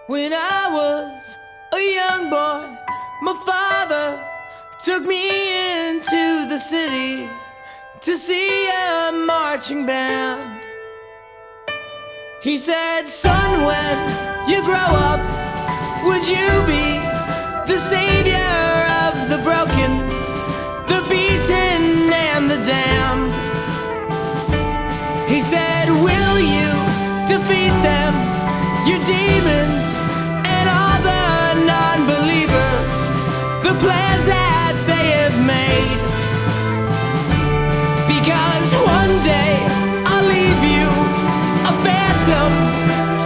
When I was a young boy, my father took me into the city to see a marching band. He said, son, when you grow up, would you be the savior of the broken, the beaten, and the damned? He said, will you defeat them, your demons, and all the non-believers, the plans that they have made? Because one day I'll leave you a phantom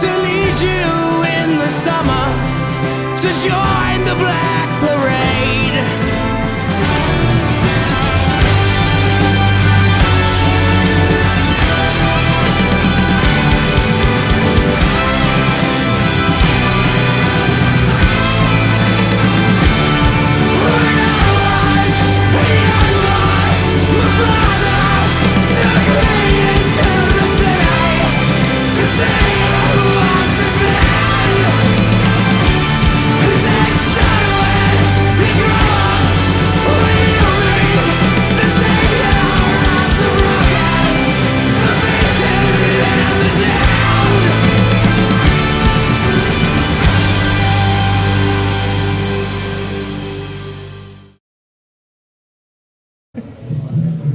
to lead you in the summer to join the Black Parade.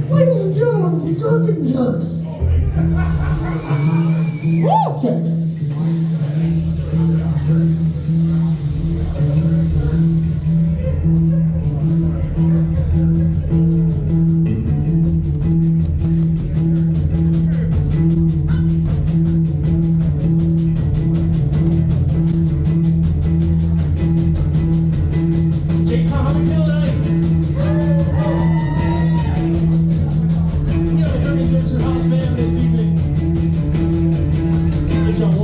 Ladies and gentlemen, the Gherkin Jerks. Okay. This evening, it's all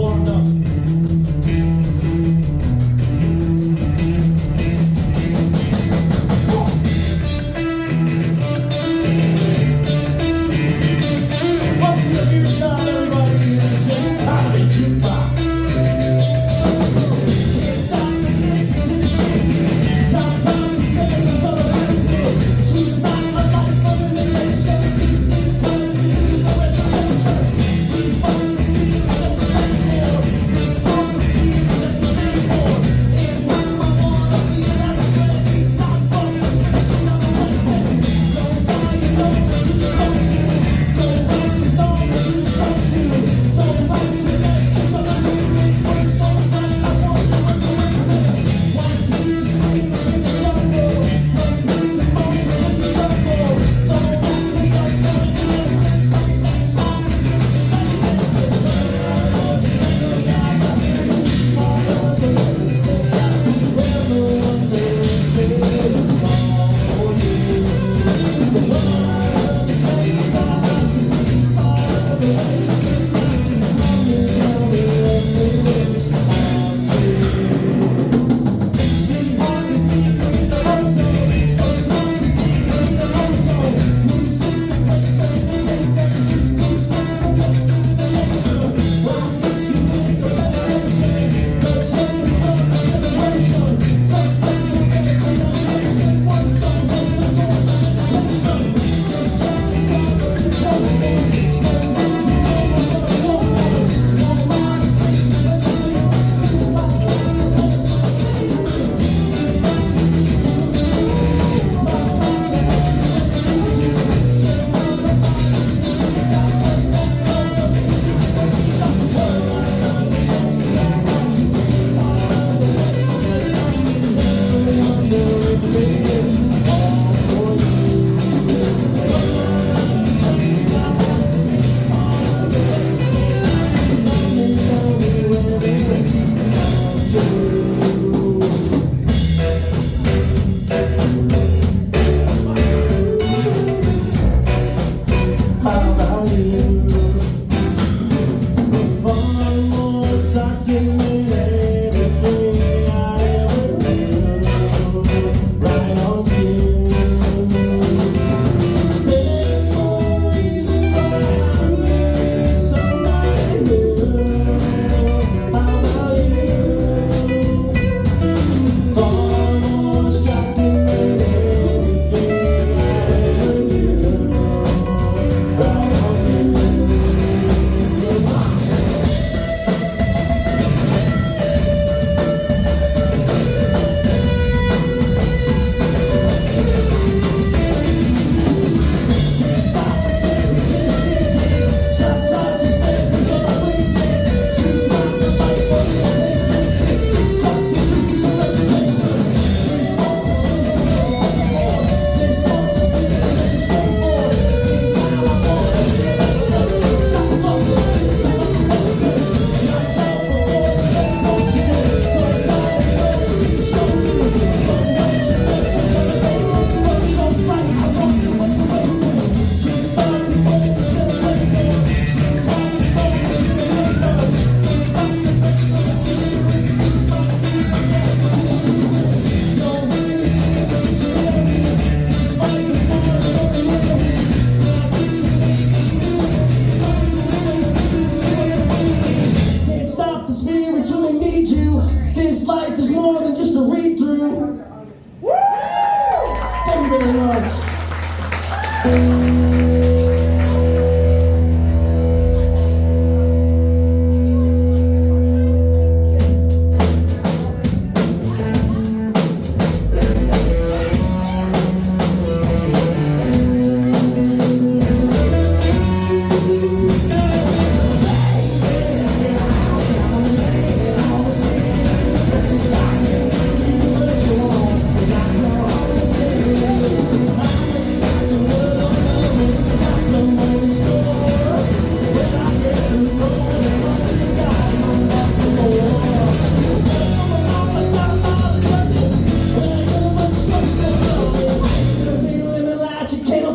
very much.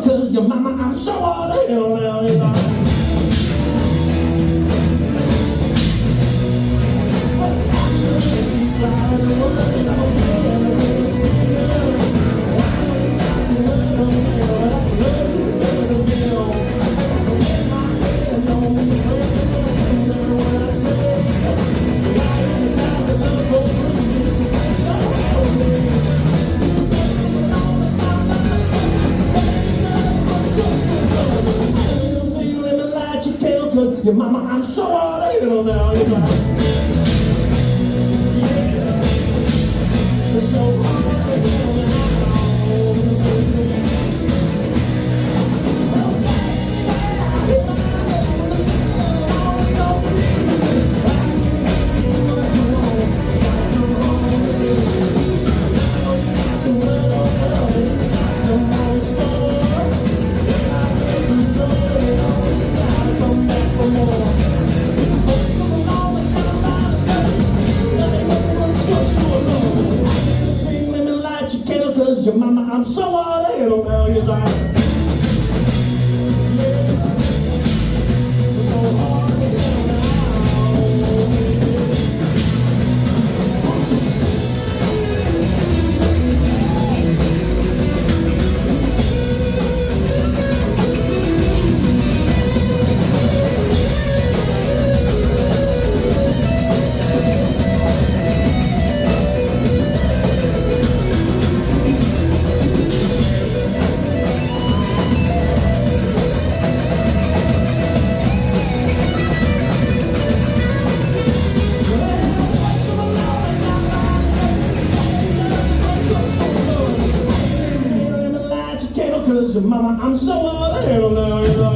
Cause your mama, I'm so out of hell now, you know. Cause your mama, I'm so out of hell now, you know. Yeah. So out of hell now. Cause your mama, I'm so out of hell now, you know. Cause your mama, I'm so out of hell now, you know.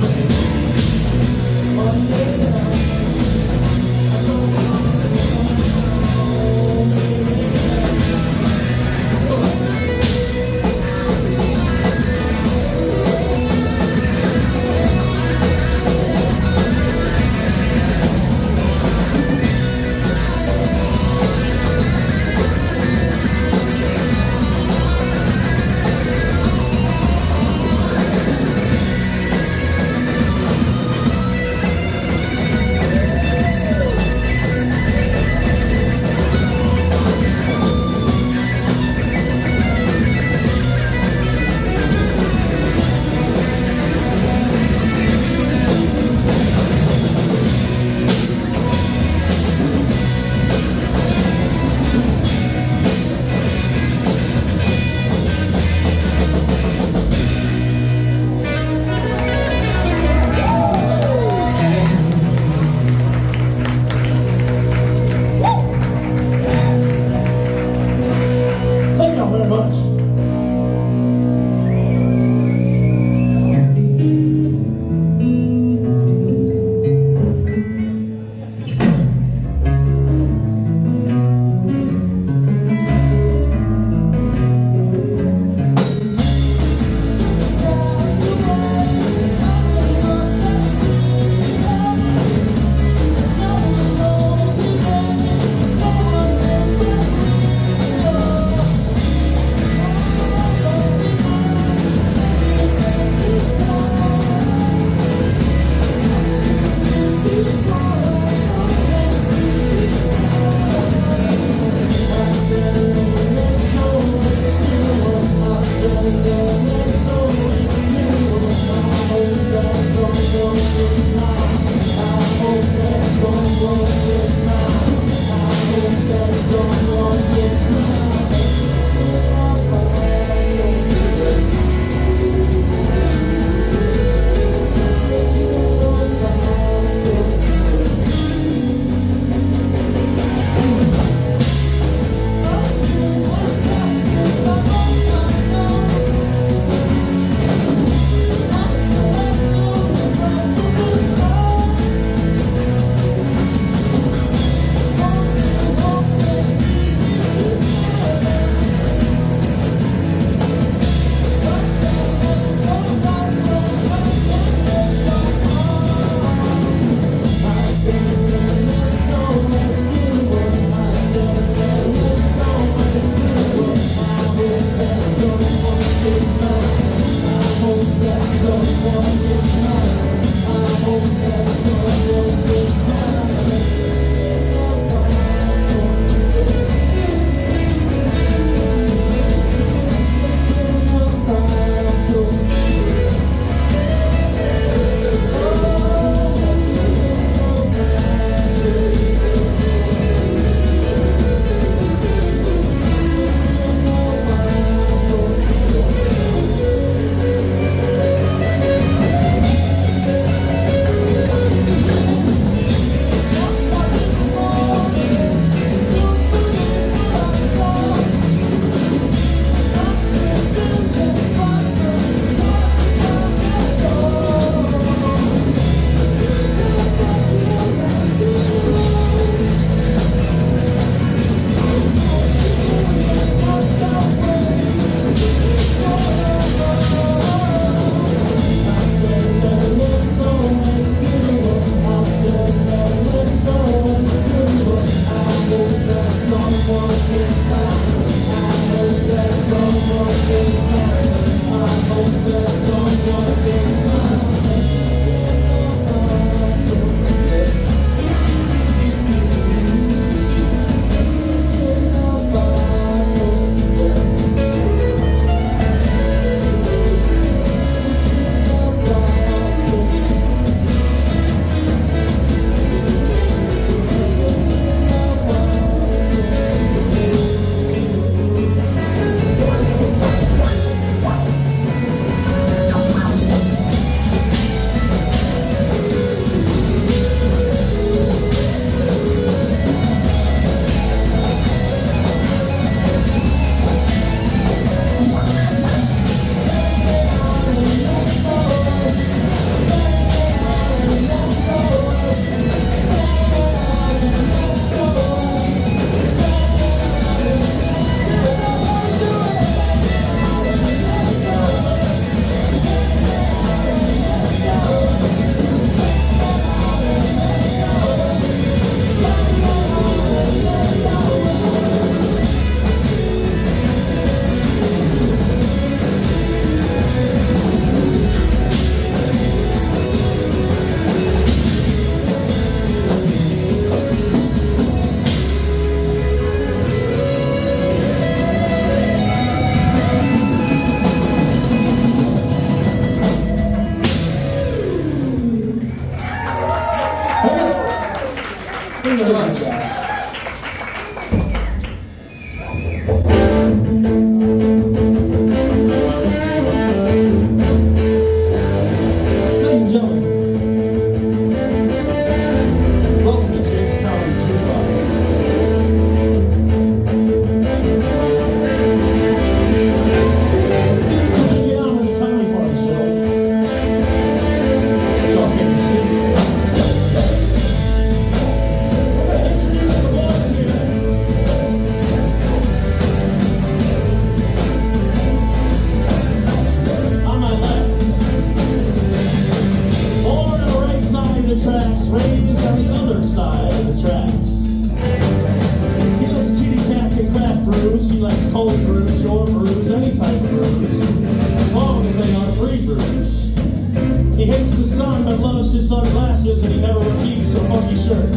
sunglasses and he never repeats a funky shirt.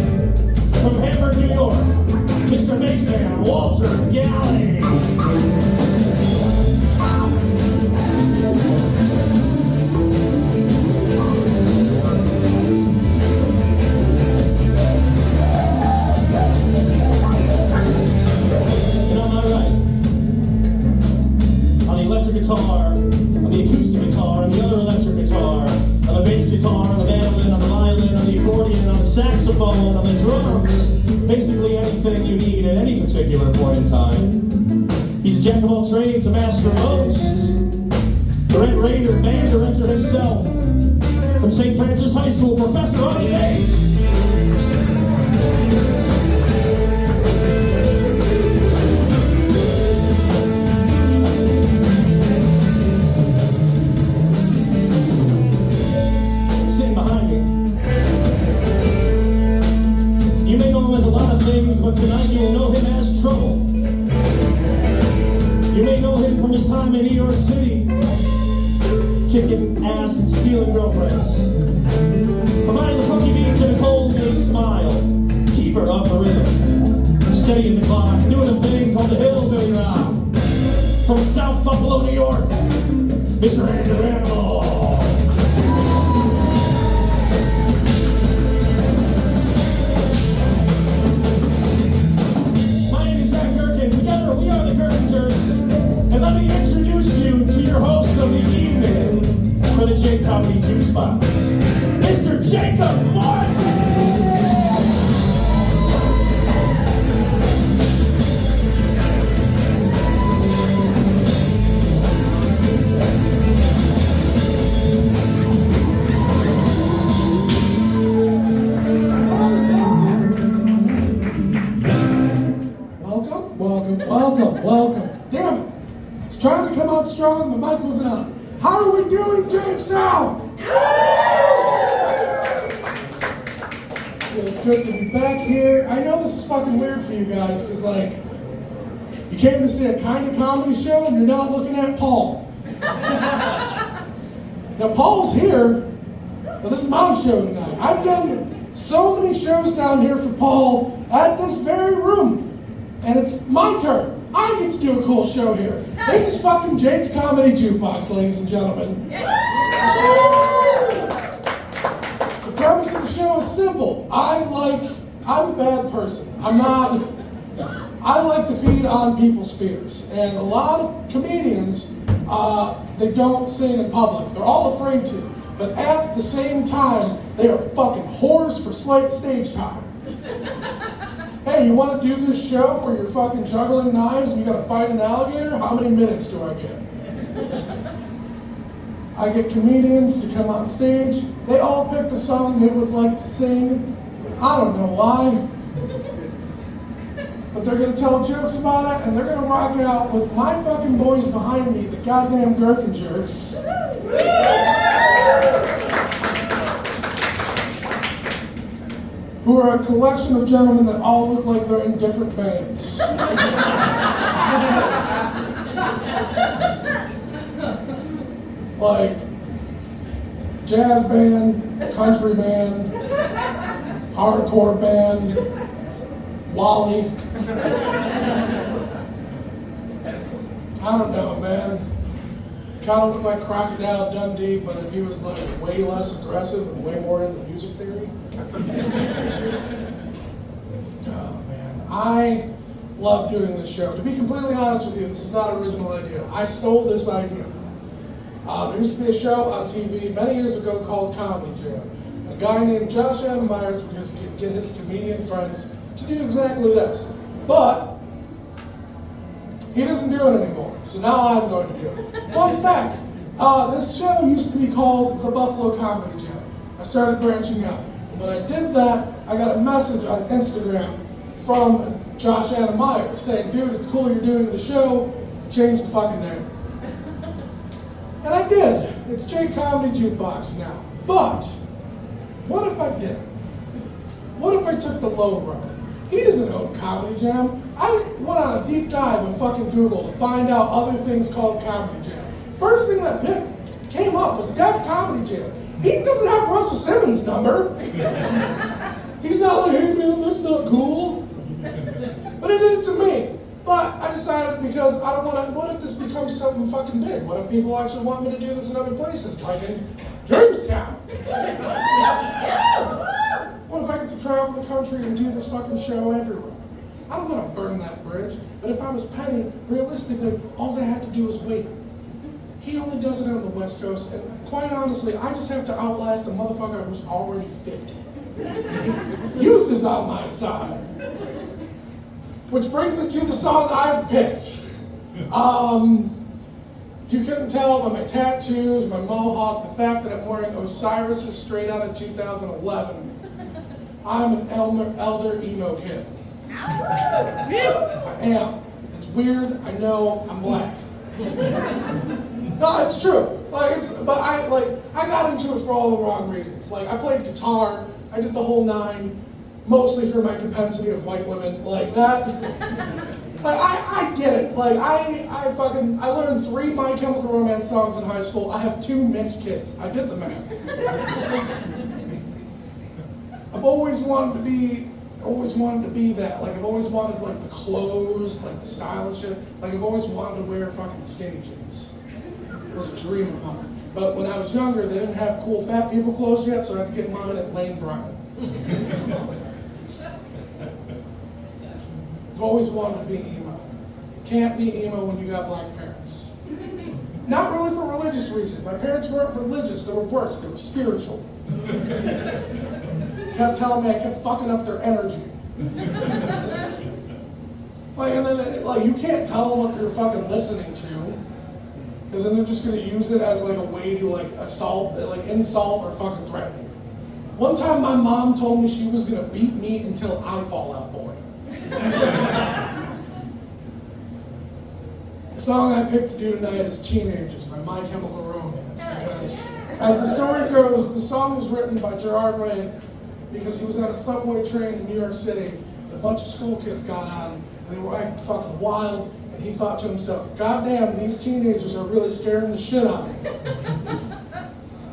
From Hamburg, New York, Mr. Bassman, Walter Galley. Guitar, on the acoustic guitar, on the other electric guitar, on the bass guitar, on the mandolin, on the violin, on the accordion, on the saxophone, on the drums, basically anything you need at any particular point in time. He's a jack of all trades, a master of most. The Red Raider band director himself, from St. Francis High School, Professor on the bass. But tonight you will know him as Trouble. You may know him from his time in New York City, kicking ass and stealing girlfriends. Providing the funky beats and a cold-made smile, keeper of the rhythm. Steady as a clock, doing a thing called the hillbilly rock. From South Buffalo, New York, Mr. Andrew Animal. We are the Curtain Jerks, and let me introduce you to your host of the evening for the J Comedy Jukebox, Mr. Jacob Morrison. Welcome. Damn it. I was trying to come out strong, my mic wasn't on. How are we doing, James Snob? Feels good to be back here. I know this is fucking weird for you guys, because, like, you came to see a kind of comedy show and you're not looking at Paul. Now, Paul's here, but this is my show tonight. I've done so many shows down here for Paul at this very room. And it's my turn. I get to do a cool show here. This is fucking Jake's Comedy Jukebox, ladies and gentlemen. The premise of the show is simple. I'm a bad person. I like to feed on people's fears. And a lot of comedians, they don't sing in public. They're all afraid to. But at the same time, they are fucking whores for stage time. Hey, you want to do this show where you're fucking juggling knives and you gotta fight an alligator? How many minutes do I get? I get comedians to come on stage. They all picked a song they would like to sing. I don't know why. But they're gonna tell jokes about it and they're gonna rock out with my fucking boys behind me, the goddamn Gherkin Jerks. Who are a collection of gentlemen that all look like they're in different bands. Like jazz band, country band, hardcore band, Wally. I don't know, man. Kind of looked like Crocodile Dundee, but if he was like way less aggressive and way more into music theory. Oh man, I love doing this show. To be completely honest with you, this is not an original idea. I stole this idea. There used to be a show on TV many years ago called Comedy Jam. A guy named Josh Adam Myers would just get his comedian friends to do exactly this. But he doesn't do it anymore, so now I'm going to do it. Fun fact, this show used to be called the Buffalo Comedy Jam. I started branching out. And when I did that, I got a message on Instagram from Josh Adam Myers saying, dude, it's cool you're doing the show, change the fucking name. And I did. It's J Comedy Jukebox now. But, what if I didn't? What if I took the low road? He doesn't own Comedy Jam. I went on a deep dive on fucking Google to find out other things called Comedy Jam. First thing that came up was Def Comedy Jam. He doesn't have Russell Simmons' number. He's not like, hey man, that's not cool. But he did it to me. But I decided because I don't want to, what if this becomes something fucking big? What if people actually want me to do this in other places, like in Jamestown? What if I get to travel the country and do this fucking show everywhere? I don't want to burn that bridge, but if I was Penny, realistically, all they had to do was wait. He only does it on the West Coast, and quite honestly, I just have to outlast a motherfucker who's already 50. Youth is on my side. Which brings me to the song I've picked. If you couldn't tell by my tattoos, my mohawk, the fact that I'm wearing Osiris's straight out of 2011, I'm an elder emo kid. I am. It's weird, I know, I'm black. No, it's true. But I got into it for all the wrong reasons. Like, I played guitar, I did the whole nine, mostly for my compensity of white women, like that. Like, I get it. Like, I learned 3 My Chemical Romance songs in high school. I have 2 mixed kids. I did the math. I've always wanted to be that. Like, I've always wanted, like, the clothes, like, the style and shit. Like, I've always wanted to wear fucking skinny jeans. It was a dream of mine. But when I was younger, they didn't have cool fat people clothes yet, so I had to get mine at Lane Bryant. I've always wanted to be emo. Can't be emo when you got black parents. Not really for religious reasons. My parents weren't religious, they were worse, they were spiritual. Kept telling me I kept fucking up their energy. And then you can't tell them what you're fucking listening to, because then they're just gonna use it as like a way to insult or fucking threaten you. One time my mom told me she was gonna beat me until I fall out boy. The song I picked to do tonight is Teenagers by My Chemical Romance, because as the story goes, the song was written by Gerard Way because he was on a subway train in New York City, and a bunch of school kids got on, and they were acting fucking wild, and he thought to himself, God damn, these teenagers are really scaring the shit out of me.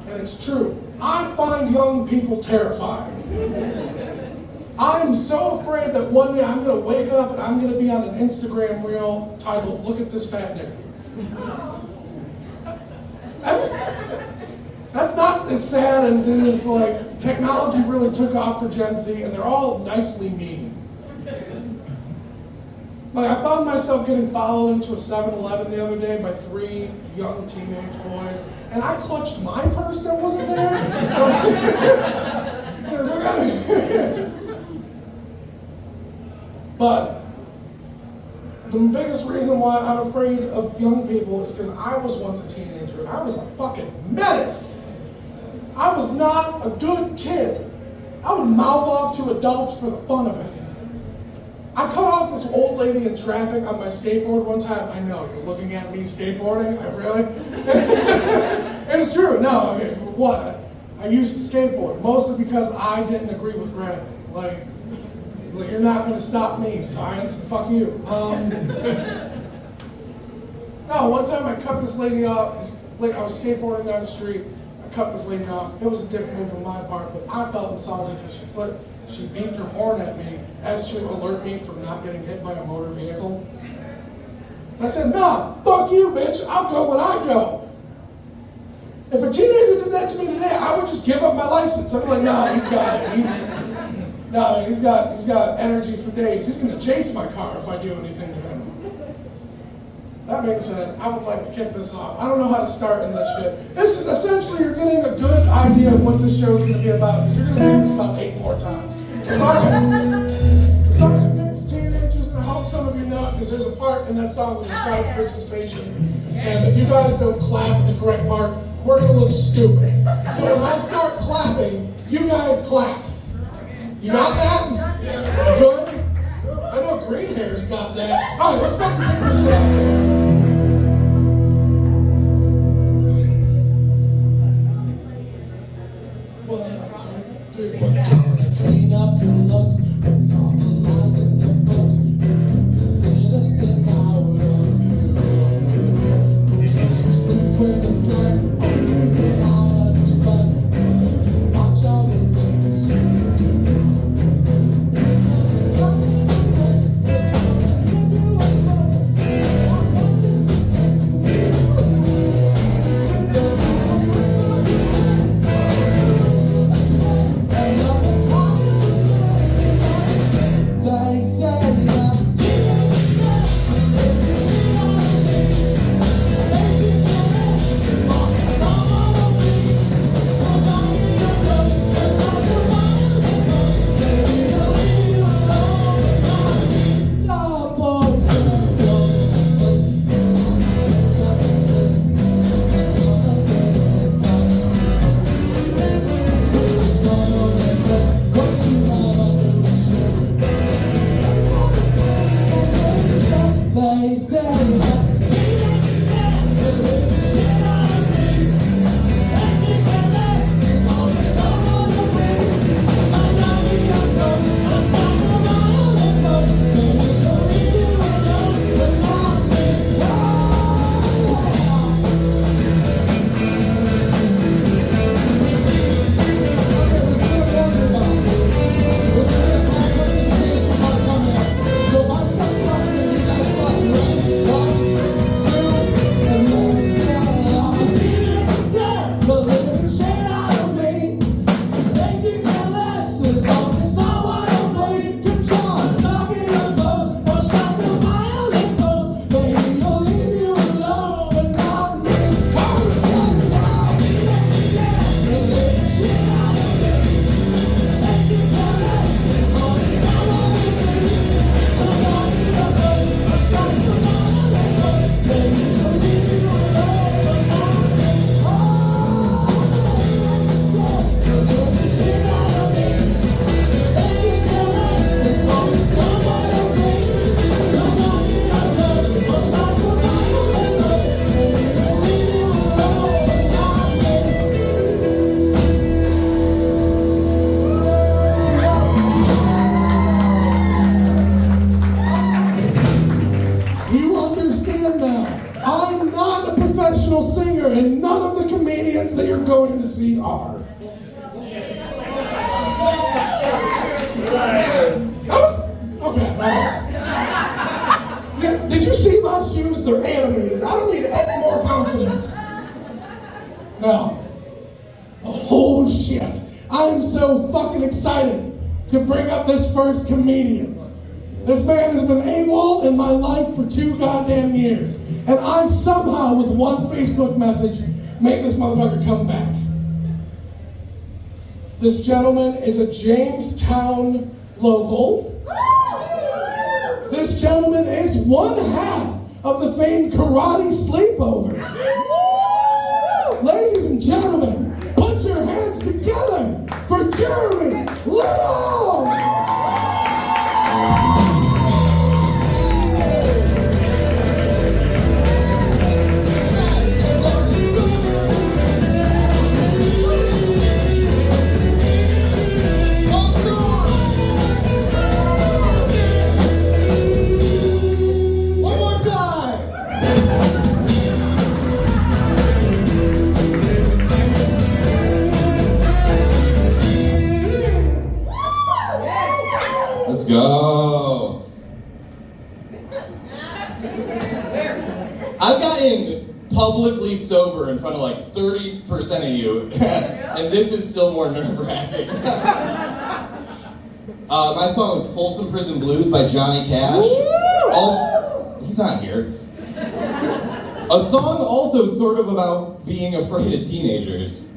And it's true. I find young people terrifying. I'm so afraid that one day I'm going to wake up and I'm going to be on an Instagram reel titled, Look at This Fat Nigga. That's not as sad as it is, like, technology really took off for Gen Z and they're all nicely mean. Like, I found myself getting followed into a 7-Eleven the other day by 3 young teenage boys, and I clutched my purse that wasn't there. But the biggest reason why I'm afraid of young people is because I was once a teenager, and I was a fucking menace. I was not a good kid. I would mouth off to adults for the fun of it. I cut off this old lady in traffic on my skateboard one time. I know, you're looking at me skateboarding. I really? It's true. No, okay, what? I used to skateboard, mostly because I didn't agree with gravity. Like, you're not going to stop me, science. Fuck you. No, one time I cut this lady off. I was skateboarding down the street. I cut this lady off. It was a dick move on my part, but I felt insulted because she beeped her horn at me as to alert me from not getting hit by a motor vehicle. And I said, nah, fuck you, bitch. I'll go when I go. If a teenager did that to me today, I would just give up my license. I'd be like, nah, he's got it. He's got energy for days. He's going to chase my car if I do anything to him. That being said, I would like to kick this off. I don't know how to start in this shit. This is essentially, you're getting a good idea of what this show is going to be about, because you're going to see this about 8 more times. The song contains teenagers, and I hope some of you know it, because there's a part in that song with describes participation. And if you guys don't clap at the correct part, we're going to look stupid. So when I start clapping, you guys clap. You got that? Good? I know Green Hair's got that. All right, let's fucking kick this shit off. Clean up your looks with all the lies in the books to make the citizen out of you. Because you sleep with a gun. professional singer, and none of the comedians that you're going to see are. Okay. Did you see my shoes? They're animated. I don't need any more confidence. No. Oh shit. I am so fucking excited to bring up this first comedian. This man has been AWOL in my life for 2 goddamn years. And I somehow, with one Facebook message, made this motherfucker come back. This gentleman is a Jamestown local. This gentleman is one half of the famed karate Sleepover. Ladies and gentlemen, put your hands together for Jeremy Little! Let's go. I've gotten publicly sober in front of like 30% of you, and this is still more nerve-wracking. My song is Folsom Prison Blues by Johnny Cash. Also, he's not here. A song also sort of about being afraid of teenagers.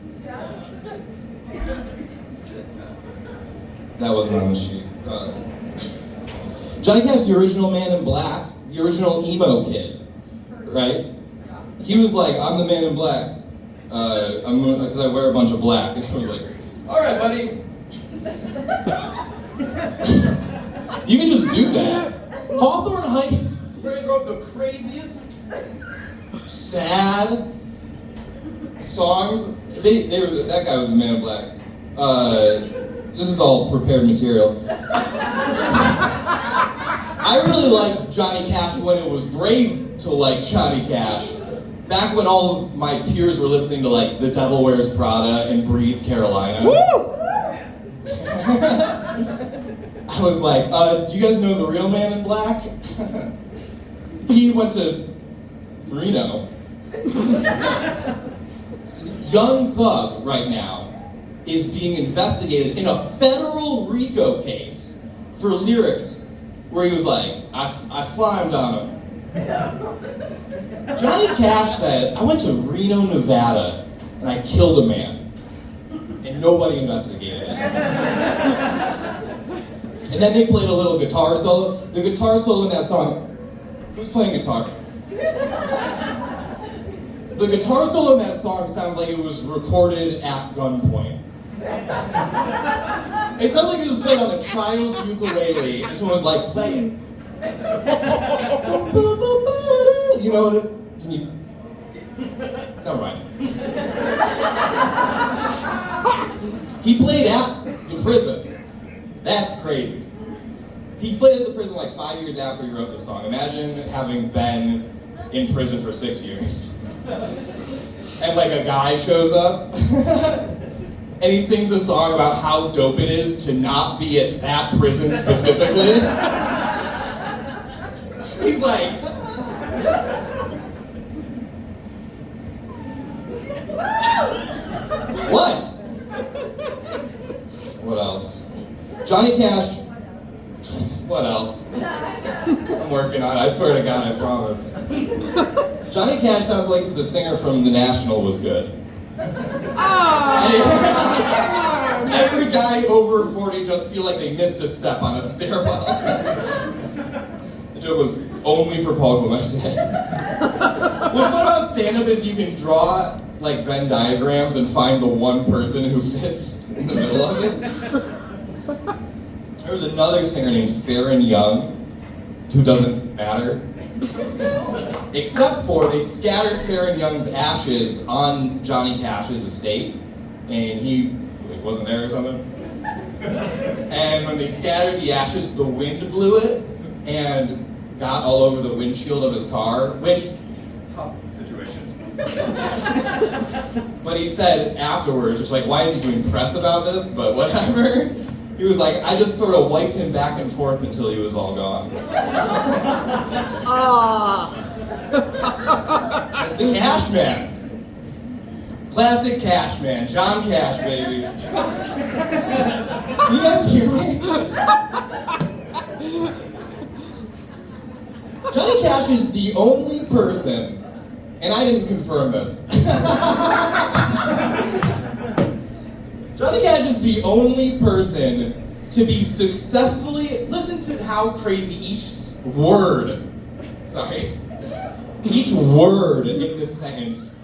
That wasn't on the sheet. Johnny Cash, the original Man in Black, the original emo kid, right? He was like, I'm the Man in Black, because I wear a bunch of black. And I was like, all right, buddy. You can just do that. Hawthorne Heights wrote the craziest, sad songs. That guy was a Man in Black. This is all prepared material. I really liked Johnny Cash when it was brave to like Johnny Cash. Back when all of my peers were listening to like The Devil Wears Prada and Breathe Carolina. Woo! I was like, do you guys know the real Man in Black? He went to Reno. Young Thug right now is being investigated in a federal RICO case for lyrics where he was like, I slimed on him. Johnny Cash said, I went to Reno, Nevada, and I killed a man. And nobody investigated it. And then they played a little guitar solo. The guitar solo in that song, who's playing guitar? The guitar solo in that song sounds like it was recorded at gunpoint. It sounds like it was played on a child's ukulele, and someone was like, play it. You know what? Can you? Never mind. He played at the prison. That's crazy. He played at the prison like 5 years after he wrote the song. Imagine having been in prison for 6 years. And like a guy shows up and he sings a song about how dope it is to not be at that prison specifically. He's like, what? What else? Johnny Cash. What else? I'm working on it. I swear to God, I promise. Johnny Cash sounds like the singer from The National was good. Every guy over 40 just feel like they missed a step on a stairwell. The joke was only for Paul Clemente. What's fun about stand-up is you can draw like Venn diagrams and find the one person who fits in the middle of it. There was another singer named Farron Young, who doesn't matter. Except for they scattered Farron Young's ashes on Johnny Cash's estate, and he wasn't there or something. And when they scattered the ashes, the wind blew it and got all over the windshield of his car, which, situation. But he said afterwards, which like, why is he doing press about this? But whatever. He was like, I just sort of wiped him back and forth until he was all gone. That's the Cash Man. Classic Cash Man. John Cash, baby. Can you guys hear me? Johnny Cash is the only person, and I didn't confirm this. Johnny Cash is the only person to be successfully, listen to how crazy each word in this sentence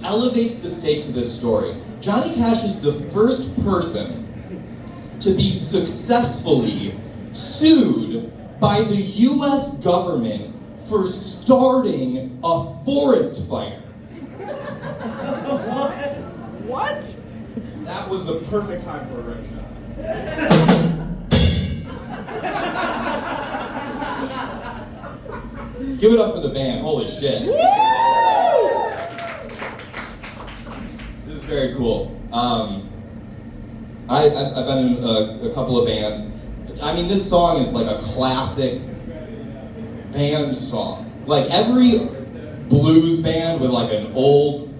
elevates the stakes of this story. Johnny Cash is the first person to be successfully sued by the US government for starting a forest fire. What? That was the perfect time for a rim shot. Give it up for the band. Holy shit. Woo! This is very cool. I've been in a couple of bands. I mean, this song is like a classic band song. Like every blues band with like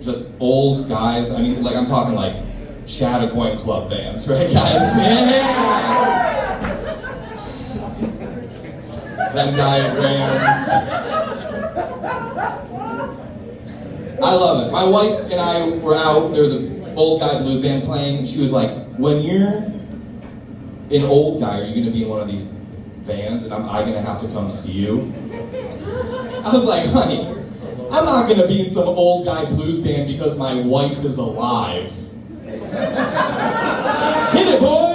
just old guys. I mean, like I'm talking like Chattacoin Club bands, right, guys? Yeah! Venn diagrams. I love it. My wife and I were out. There was an old guy blues band playing, and she was like, "When you're an old guy, are you going to be in one of these bands, and am I going to have to come see you?" I was like, "Honey, I'm not going to be in some old guy blues band because my wife is alive." Hit it, boys!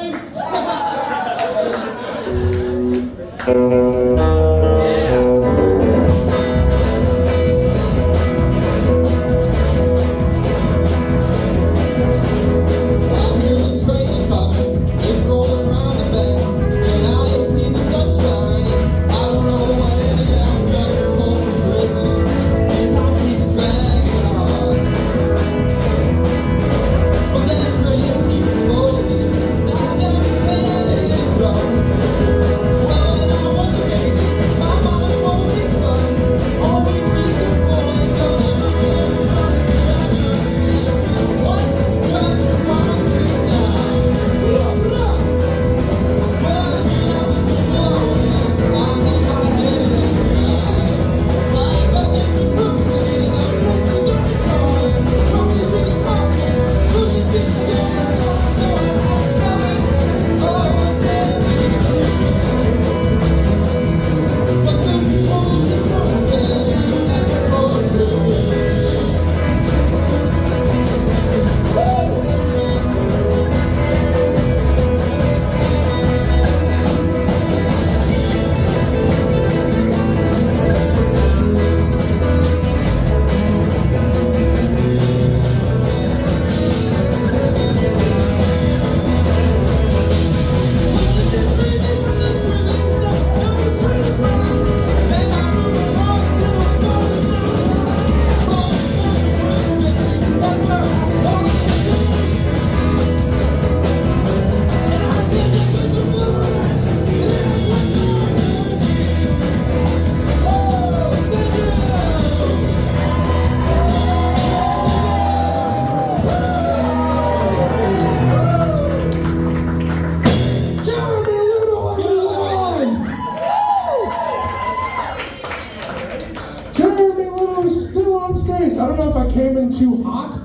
Came in too hot?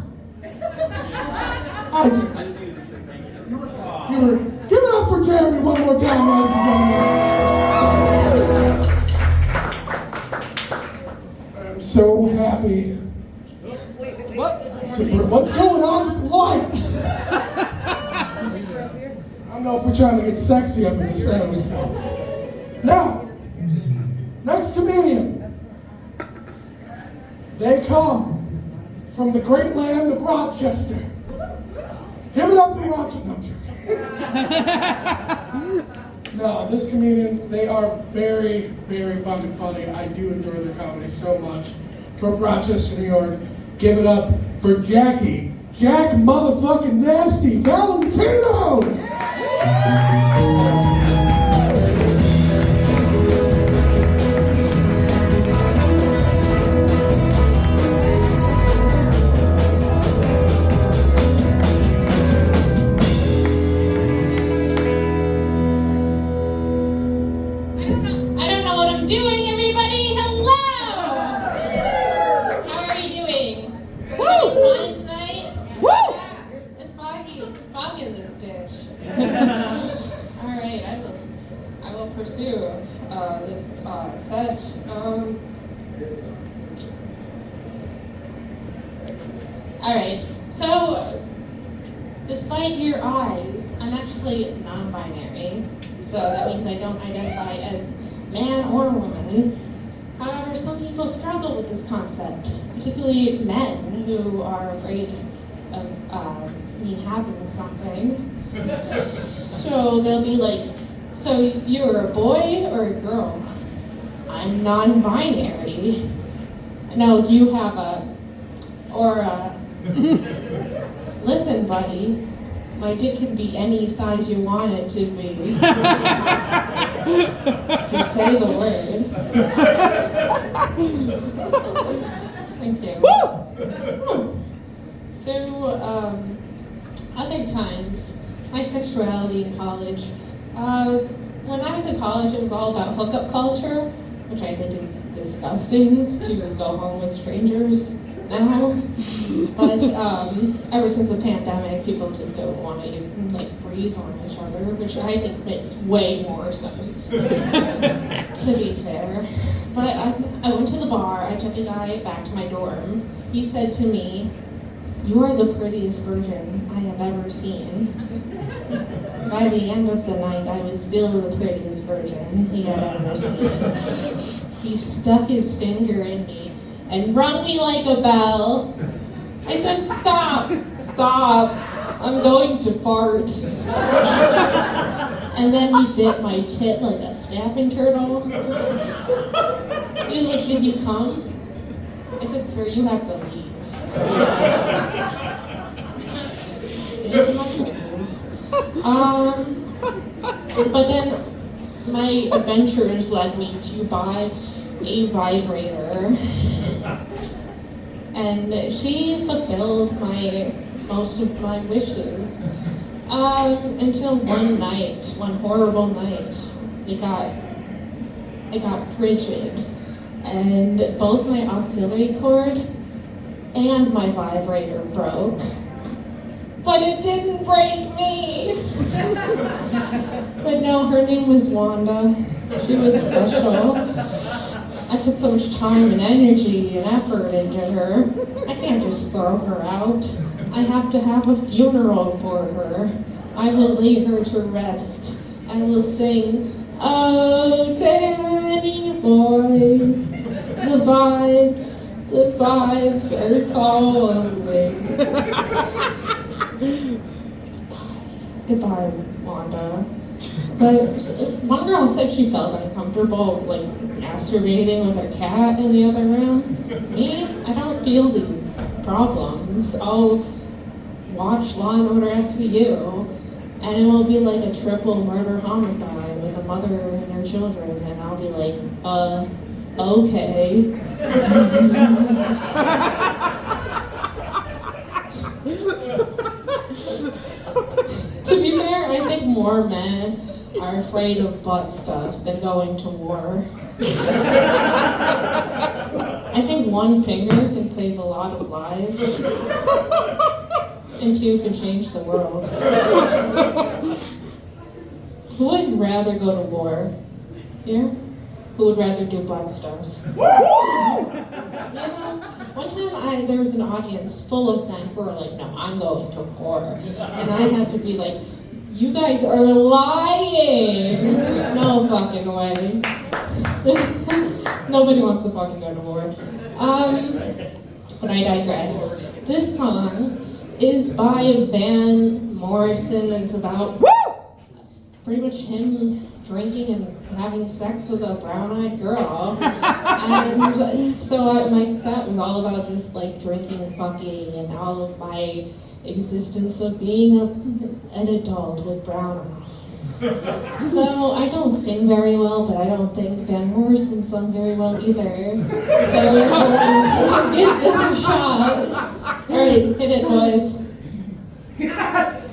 I did. You were. Give it up for Jeremy one more time, ladies and gentlemen. I'm so happy. What's going on with the lights? I don't know if we're trying to get sexy up in this family stuff. Now, next comedian. They come from the great land of Rochester. Give it up for Rochester. No, this comedian, they are very, very fucking funny. I do enjoy their comedy so much. from Rochester, New York. Give it up for Jackie, Jack motherfucking Nasty Valentino! I don't know what I'm doing, everybody. Hello! How are you doing? Having fun tonight? Woo! Yeah, it's foggy as fuck in this bitch. Alright, I will pursue this set. Alright, so despite your eyes, I'm actually non-binary. So that means I don't identify as man or woman. However, some people struggle with this concept, particularly men who are afraid of me having something. So they'll be like, so you're a boy or a girl? I'm non-binary. No, you have listen, buddy, my dick can be any size you want it to be. Just say the word. Thank you. So, other times, my sexuality in college. When I was in college, it was all about hookup culture, which I think is disgusting to go home with strangers now. But ever since the pandemic, people just don't want to breathe on each other, which I think makes way more sense, to be fair. But I went to the bar, I took a guy back to my dorm. He said to me, "You are the prettiest virgin I have ever seen." By the end of the night, I was still the prettiest virgin he had ever seen. He stuck his finger in me and rung me like a bell. I said, "Stop, stop, I'm going to fart." And then he bit my tit like a snapping turtle. He was like, "Did you come?" I said, "Sir, you have to leave." Into my senses. But then my adventures led me to buy a vibrator. And she fulfilled most of my wishes. Until one horrible night, it got frigid. And both my auxiliary cord and my vibrator broke. But it didn't break me. But no, her name was Wanda. She was special. I put so much time and energy and effort into her. I can't just throw her out. I have to have a funeral for her. I will lay her to rest. I will sing, "Oh, Danny boy, the vibes are calling." Goodbye, Wanda. But one girl said she felt uncomfortable, masturbating with her cat in the other room. Me, I don't feel these problems. I'll watch Law & Order SVU, and it will be like a triple murder homicide with a mother and her children, and I'll be like, okay. To be fair, I think more men are afraid of butt stuff than going to war. I think one finger can save a lot of lives, and two can change the world. Who would rather go to war? Here? Who would rather do butt stuff? One time there was an audience full of men who were like, "No, I'm going to war." And I had to be like, "You guys are lying!" No fucking way. Nobody wants to fucking go to war. But I digress. This song is by Van Morrison. It's about pretty much him drinking and having sex with a brown-eyed girl. And so my set was all about just like drinking and fucking and all of my existence of being an adult with brown eyes. So I don't sing very well, but I don't think Van Morrison sung very well either. So we're going to give this a shot. All right, hit it, boys. Yes!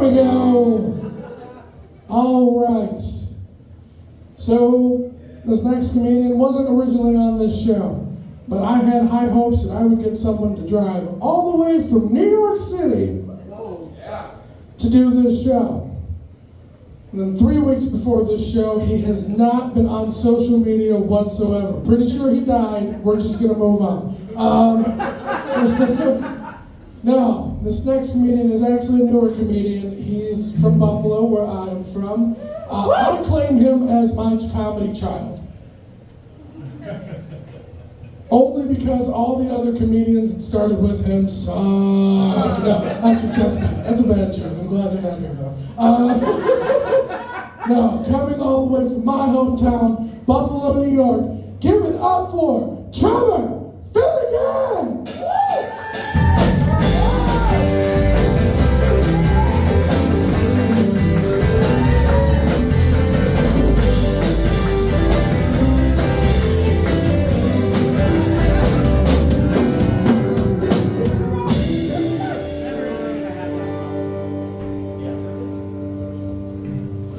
we go. All right. So this next comedian wasn't originally on this show, but I had high hopes that I would get someone to drive all the way from New York City to do this show. And then 3 weeks before this show, he has not been on social media whatsoever. Pretty sure he died. We're just going to move on. No, this next comedian is actually a newer comedian. He's from Buffalo, where I am from. I claim him as my comedy child. Only because all the other comedians that started with him suck. No, that's a bad joke. I'm glad they're not here though. No, coming all the way from my hometown, Buffalo, New York, give it up for Trevor Finnegan!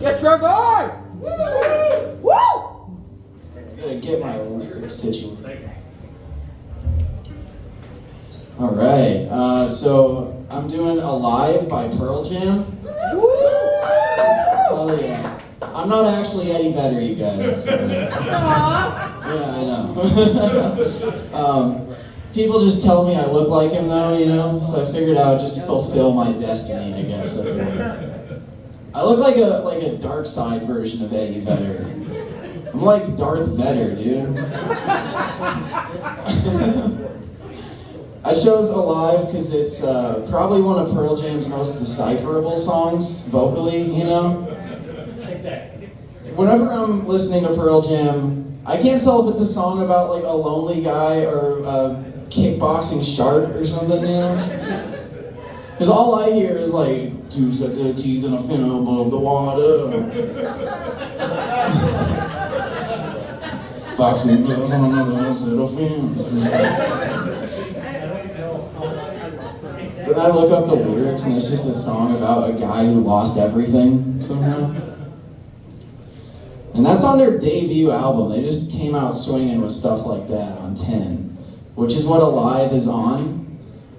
Get Trevor! Woo! I gotta get my lyrics situated. Alright, so I'm doing Alive by Pearl Jam. Oh yeah. I'm not actually Eddie Vedder, you guys. Yeah, I know. People just tell me I look like him though, you know, so I figured I would just fulfill my destiny, I guess. I look like a dark side version of Eddie Vedder. I'm like Darth Vader, dude. I chose Alive because it's probably one of Pearl Jam's most decipherable songs, vocally, you know? Whenever I'm listening to Pearl Jam, I can't tell if it's a song about like a lonely guy or a kickboxing shark or something, you know? Because all I hear is like, 2 sets of teeth and a fin above the water. Boxing gloves on another set of fins. Then I look up the lyrics and it's just a song about a guy who lost everything somehow. And that's on their debut album. They just came out swinging with stuff like that on 10, which is what Alive is on.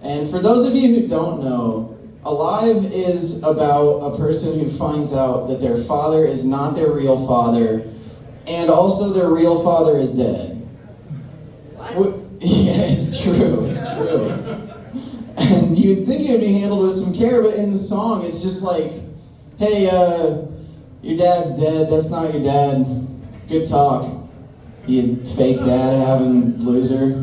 And for those of you who don't know, Alive is about a person who finds out that their father is not their real father, and also their real father is dead. What? Yeah, it's true, it's true. And you'd think it would be handled with some care, but in the song it's just like, hey, your dad's dead, that's not your dad. Good talk, you fake dad having loser.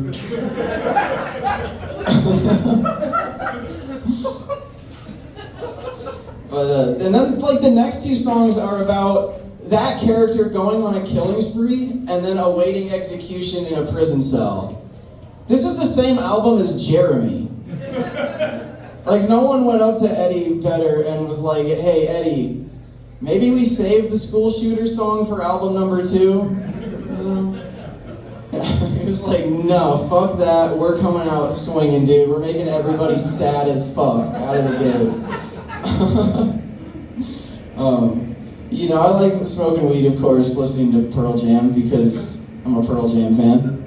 But, and then, like, the next 2 songs are about that character going on a killing spree and then awaiting execution in a prison cell. This is the same album as Jeremy. Like, no one went up to Eddie Vedder and was like, hey, Eddie, maybe we save the school shooter song for album number 2? He was like, no, fuck that, we're coming out swinging, dude. We're making everybody sad as fuck out of the gate. You know, I like smoking weed, of course, listening to Pearl Jam because I'm a Pearl Jam fan.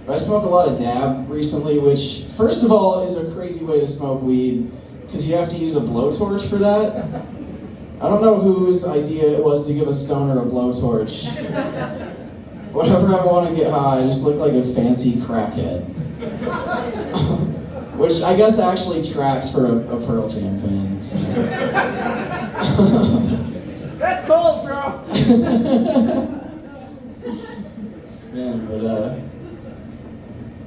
But I smoke a lot of dab recently, which, first of all, is a crazy way to smoke weed because you have to use a blowtorch for that. I don't know whose idea it was to give a stoner a blowtorch. Whenever I want to get high, I just look like a fancy crackhead. Which I guess actually tracks for a Pearl Jam fan. So. That's cold, bro! Man, but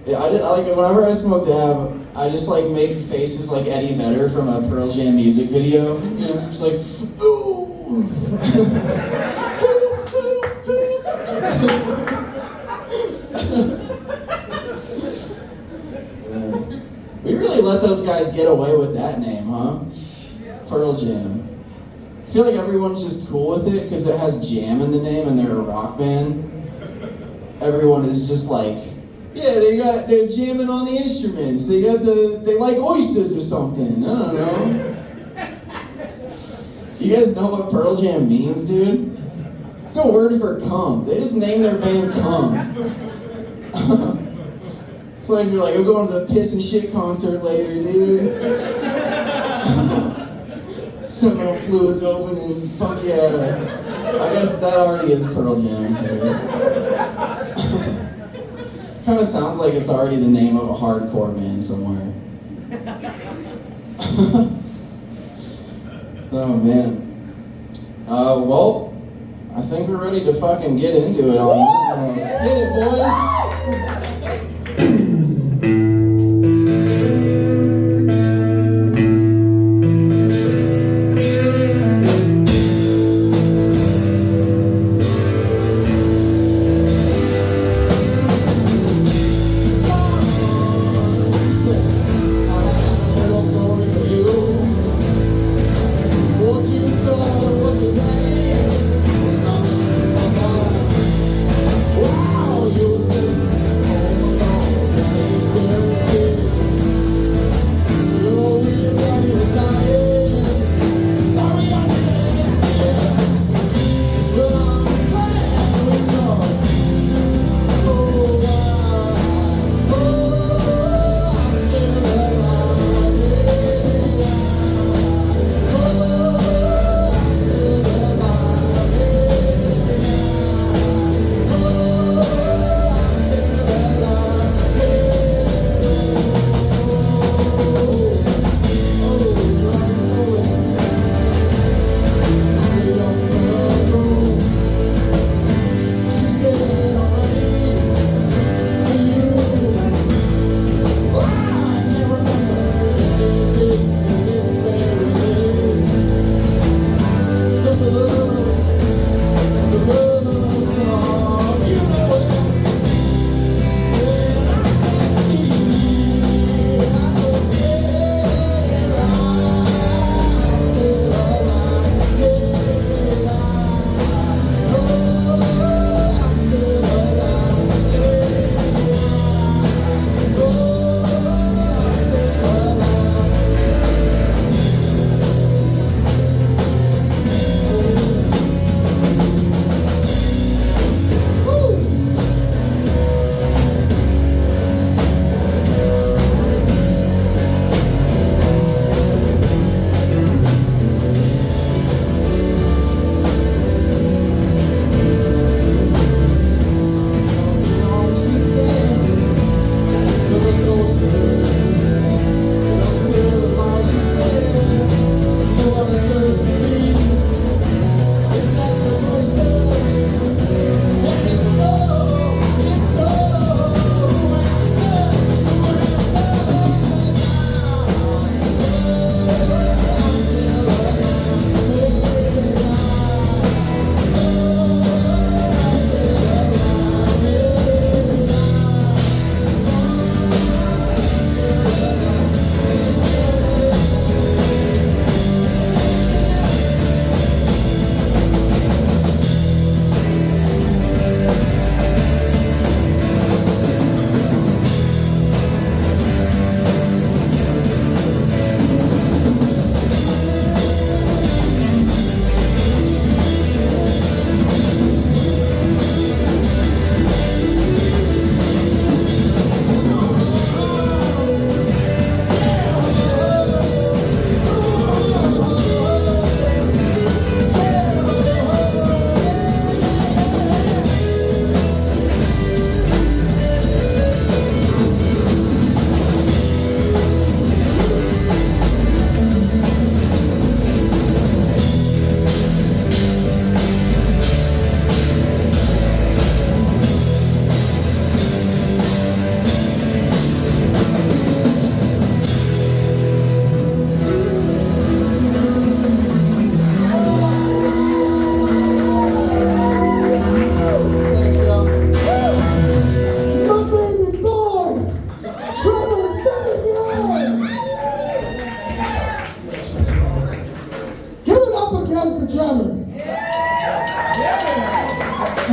yeah, I like whenever I smoke dab, I just like make faces like Eddie Vedder from a Pearl Jam music video. You know, just like, ooh! We really let those guys get away with that name, huh? Pearl Jam. I feel like everyone's just cool with it because it has jam in the name and they're a rock band. Everyone is just like, yeah, they're jamming on the instruments. They like oysters or something. I don't know. You guys know what Pearl Jam means, dude? It's a word for cum. They just named their band Cum. It's like you're like, I'm going to the Piss and Shit concert later, dude. Seminal fluids open and fuck yeah. I guess that already is Pearl Jam. Kind of sounds like it's already the name of a hardcore band somewhere. Oh man. Well, I think we're ready to fucking get into it on this. Hit it, boys.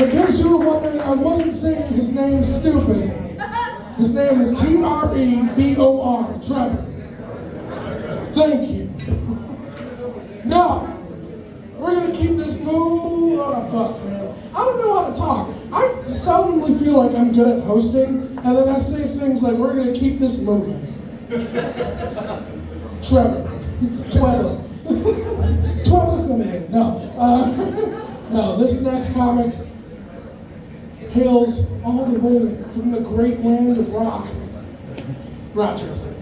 In case you were wondering, I wasn't saying his name stupid. His name is T-R-E-B-O-R, Trevor. Thank you. Now, we're gonna keep this moving. Oh, fuck, man. I don't know how to talk. I seldomly feel like I'm good at hosting, and then I say things like, we're gonna keep this moving. Trevor. Twelve. 12 feminine. No. No, this next comic hails all the way from the great land of rock, Rochester.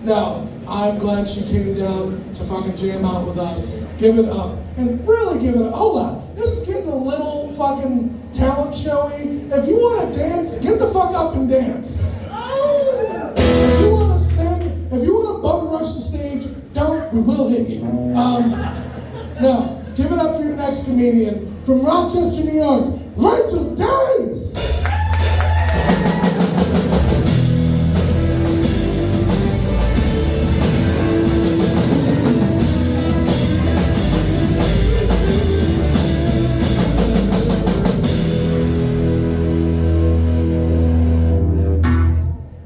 Now, I'm glad she came down to fucking jam out with us. Give it up. And really give it up. Hold on. This is getting a little fucking talent showy. If you want to dance, get the fuck up and dance. If you want to sing, if you want to bum rush the stage, don't, we will hit you. No, give it up for your next comedian from Rochester, New York, Rachel Days.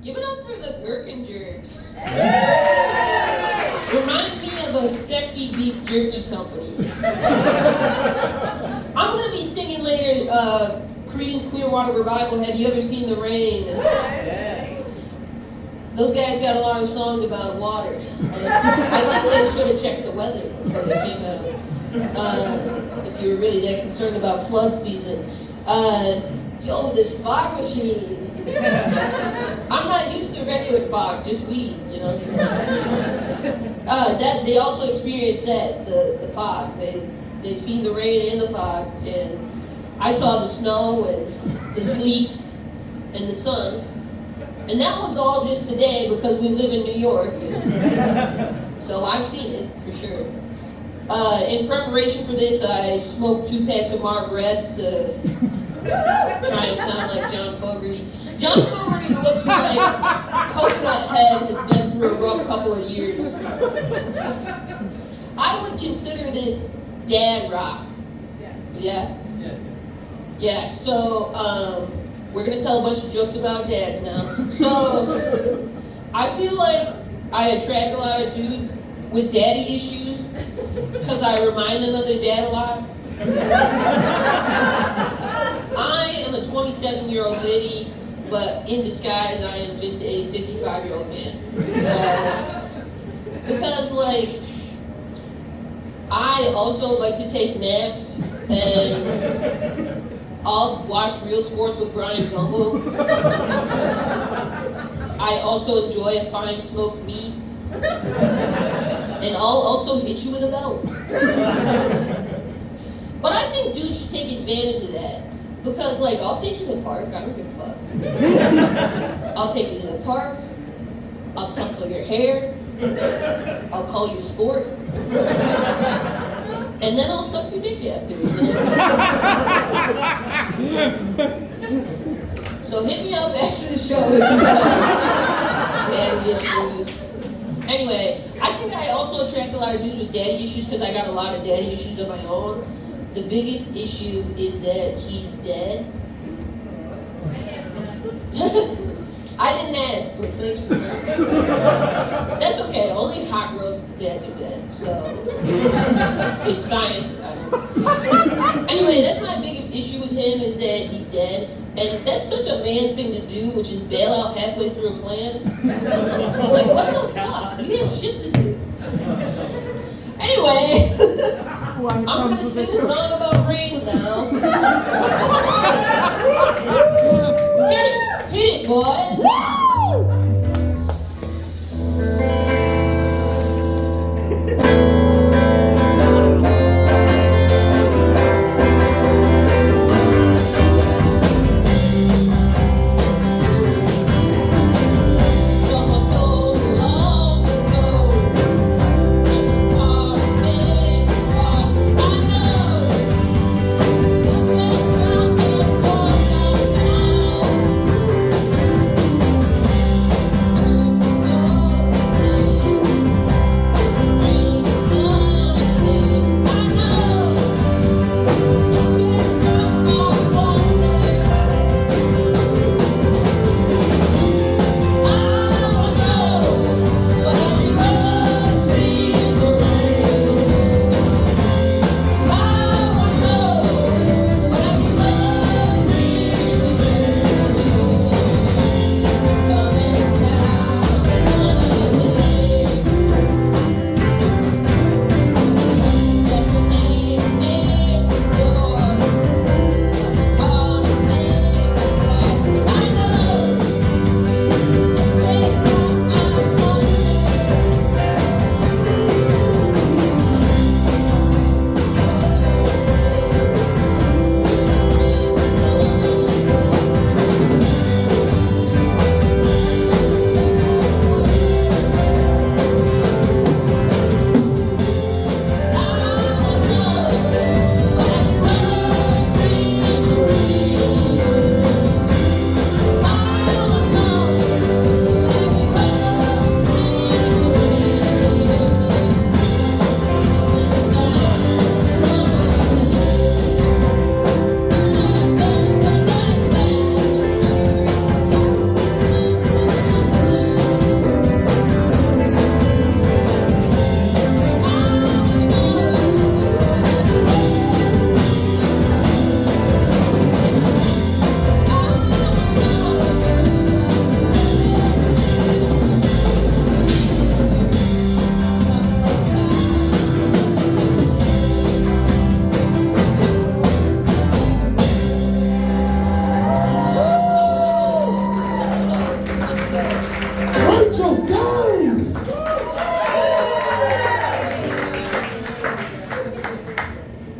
Give it up for the Gherkin Jerks. Reminds me of a sexy beef jerky company. I'm gonna be singing later Creedence Clearwater Revival, Have You Ever Seen the Rain? Those guys got a lot of songs about water. I think they should have checked the weather before they came out. If you were really that concerned about flood season. Yo, this fog machine. I'm not used to regular fog, just weed, you know. So. That they also experienced that the fog. They seen the rain and the fog, and I saw the snow and the sleet and the sun, and that was all just today because we live in New York. So I've seen it for sure. In preparation for this, I smoked 2 packs of Margarets to try and sound like John Fogerty. John Fogerty looks like Coconut Head has been through a rough couple of years. I would consider this dad rock. Yeah? Yeah, so we're going to tell a bunch of jokes about dads now. So I feel like I attract a lot of dudes with daddy issues because I remind them of their dad a lot. I am a 27-year-old lady, but in disguise, I am just a 55-year-old man. Because, like, I also like to take naps, and I'll watch Real Sports with Brian Gumbo. I also enjoy a fine smoked meat, and I'll also hit you with a belt. But I think dudes should take advantage of that. Because, like, I'll take you to the park, I don't give a fuck. I'll take you to the park, I'll tussle your hair, I'll call you sport, and then I'll suck your dick after you know? So hit me up after the show if you have daddy issues. Anyway, I think I also attract a lot of dudes with daddy issues because I got a lot of daddy issues of my own. The biggest issue is that he's dead. I didn't ask, but thanks for that. That's okay. Only hot girls' dads are dead, so it's science. I don't know. Anyway, that's my biggest issue with him is that he's dead, and that's such a man thing to do, which is bail out halfway through a plan. Like, what the fuck? We have shit to do. Anyway. I'm gonna sing a song about rain now. Hit it, boys.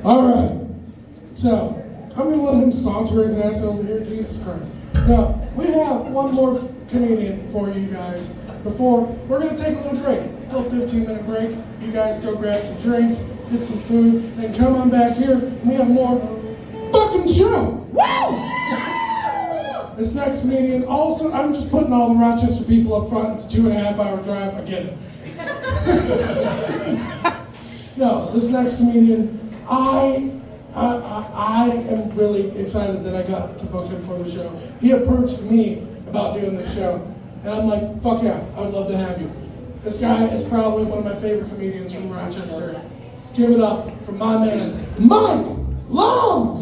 All right. So, I'm going to let him saunter his ass over here. Jesus Christ. Now, we have one more comedian for you guys before we're going to take a little break. A little 15-minute break. You guys go grab some drinks, get some food, and come on back here. We have more fucking show. Woo! This next comedian, also, I'm just putting all the Rochester people up front. It's a 2.5-hour drive. I get it. No, this next comedian, I am really excited that I got to book him for the show. He approached me about doing this show, and I'm like, fuck yeah, I would love to have you. This guy is probably one of my favorite comedians from Rochester. Give it up for my man, Mike Love!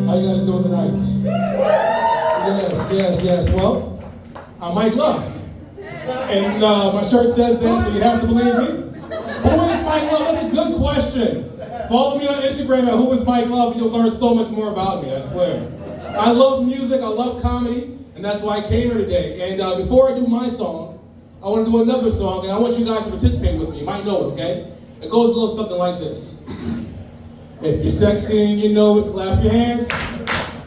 How you guys doing tonight? Yes. Well, I'm Mike Love. And my shirt says that, so you have to believe me. Who is Mike Love? That's a good question. Follow me on Instagram at Who is Mike Love, and you'll learn so much more about me, I swear. I love music, I love comedy, and that's why I came here today. And before I do my song, I want to do another song, and I want you guys to participate with me. You might know it, okay? It goes a little something like this. If you're sexy and you know it, clap your hands.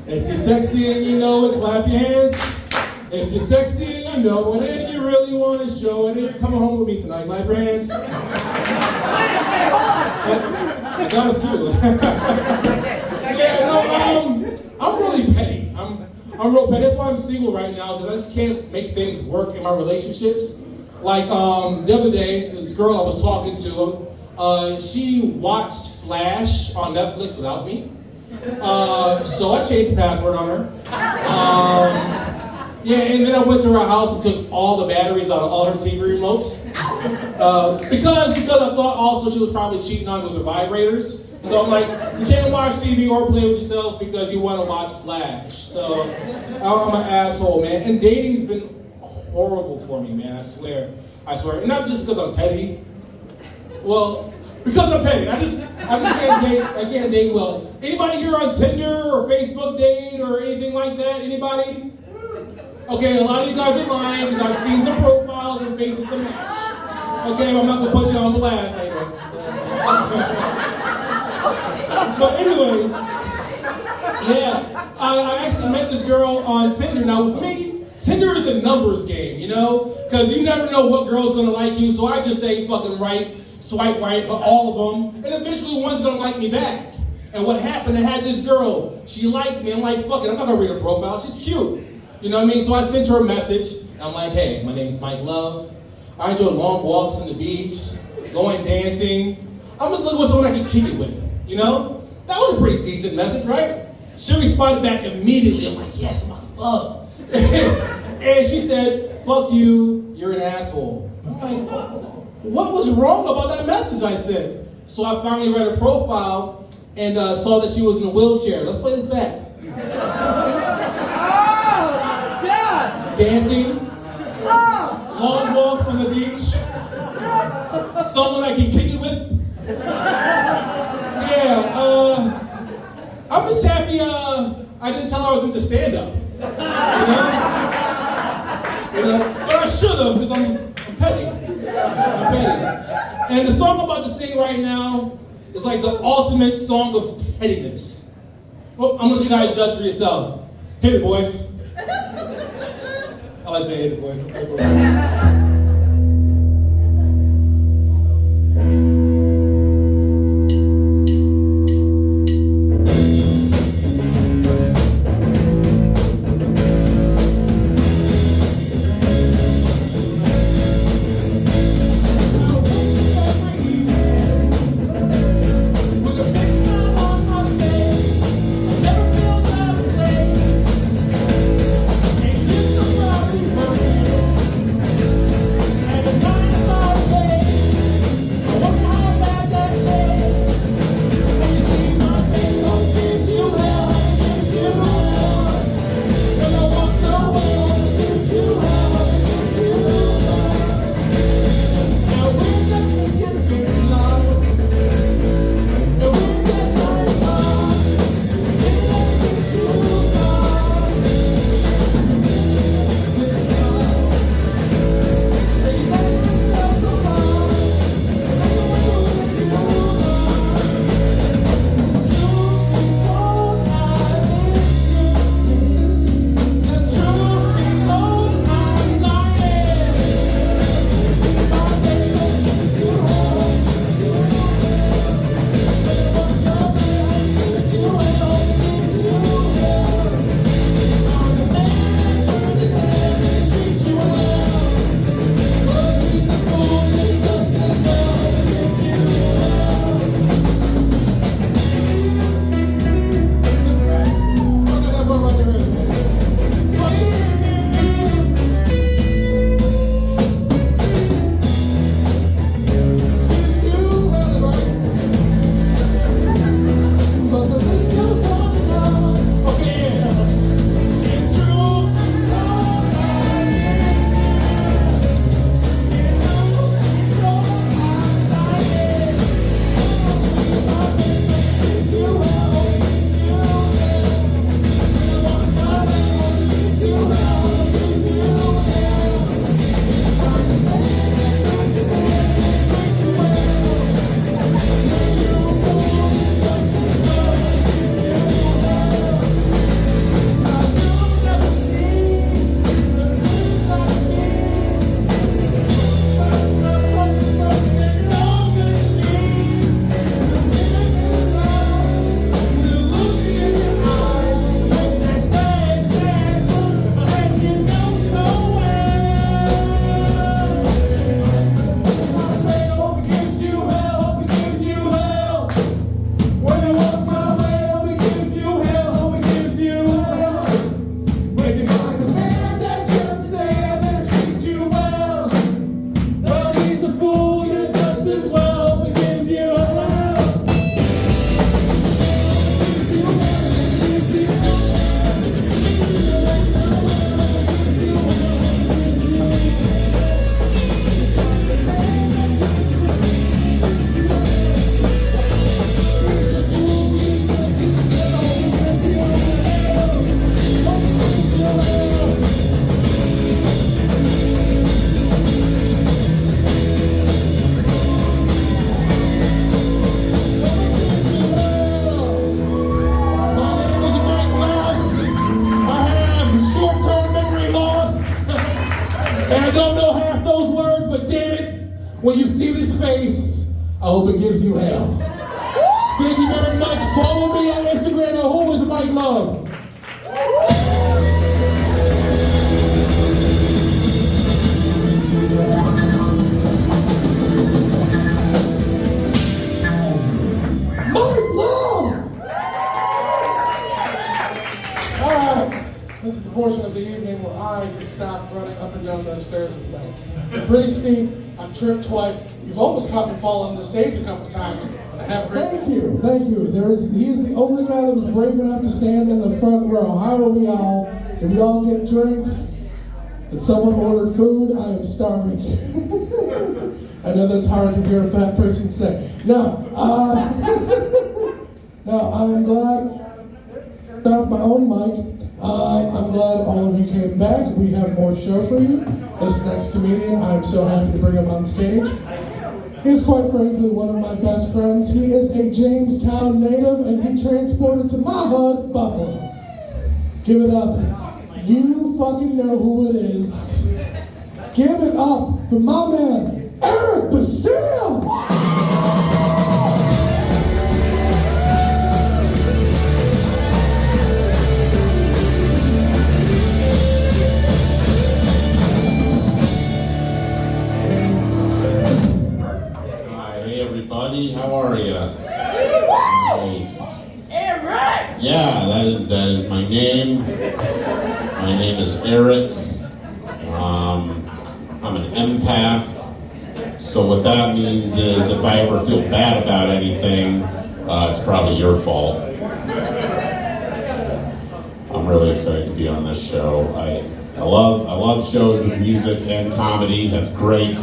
If you're sexy and you know it, clap your hands. If you're sexy and you know it and you really want to show it, and you're coming home with me tonight, clap your hands. I got a few. Yeah, no, I'm really petty. I'm real petty. That's why I'm single right now, because I just can't make things work in my relationships. Like the other day, this girl I was talking to, she watched Flash on Netflix without me. So I changed the password on her. Yeah, and then I went to her house and took all the batteries out of all her TV remotes. Because I thought also she was probably cheating on me with her vibrators. So I'm like, you can't watch TV or play with yourself because you want to watch Flash. So I'm an asshole, man. And dating's been horrible for me, man. I swear. And not just because I'm petty. Well, because I'm petty. I just can't date. I can't date well. Anybody here on Tinder or Facebook date or anything like that? Anybody? Okay, a lot of you guys are lying because I've seen some profiles and faces to match. Okay, but I'm not gonna put you on blast anyway. But anyways, yeah, I actually met this girl on Tinder. Now with me, Tinder is a numbers game, you know? Because you never know what girl's gonna like you, so I just say fucking swipe right for all of them, and eventually one's gonna like me back. And what happened, I had this girl, she liked me, I'm like, fuck it, I'm not gonna read her profile, she's cute. You know what I mean? So I sent her a message, and I'm like, hey, my name is Mike Love. I enjoy long walks on the beach, going dancing. I'm just looking for someone I can kick it with, you know? That was a pretty decent message, right? She responded back immediately. I'm like, yes, motherfucker. And she said, fuck you, you're an asshole. I'm like, what was wrong about that message I sent? So I finally read her profile and saw that she was in a wheelchair. Let's play this back. Dancing, long walks on the beach, someone I can kick it with. Yeah, I'm just happy I didn't tell her I was into stand-up. You know? But I should have, because I'm petty. And the song I'm about to sing right now is like the ultimate song of pettiness. Well, I'm gonna let you guys judge for yourself. Hit it, boys. I like saying hit it, boys. When you see this face, I hope it gives you hell. Thank you very much. Follow me on Instagram at Who is Mike Love. Mike Love! Alright, this is the portion of the evening where I can stop running up and down those stairs at the night. They're pretty steep, I've tripped twice, you've almost caught me fall on the stage a couple times, but I haven't heard. Thank you. He is the only guy that was brave enough to stand in the front row. How are we all? Did we all get drinks? Did someone order food? I am starving. I know that's hard to hear a fat person say. No, I'm glad I turned off my own mic. I'm glad all of you came back. We have more show for you. This next comedian, I'm so happy to bring him on stage. He is quite frankly one of my best friends. He is a Jamestown native and he transported to my hood, Buffalo. Give it up. You fucking know who it is. Give it up for my man, Eric Basile! How are you? Nice. Yeah, that is my name. My name is Eric. I'm an empath. So what that means is if I ever feel bad about anything, it's probably your fault. I'm really excited to be on this show. I love shows with music and comedy. That's great.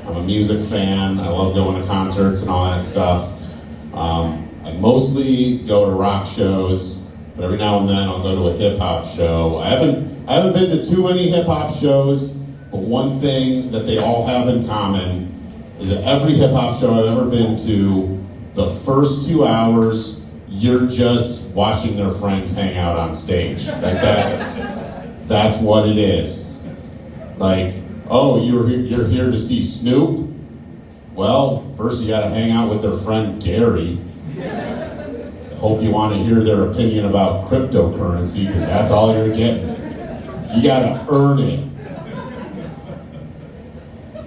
I'm a music fan. I love going to concerts and all that stuff. I mostly go to rock shows, but every now and then I'll go to a hip hop show. I haven't been to too many hip hop shows, but one thing that they all have in common is that every hip hop show I've ever been to, the first 2 hours, you're just watching their friends hang out on stage. Like that's what it is. Like, oh, you're here to see Snoop? Well, first you gotta hang out with their friend Gary. Hope you want to hear their opinion about cryptocurrency, because that's all you're getting. You gotta earn it.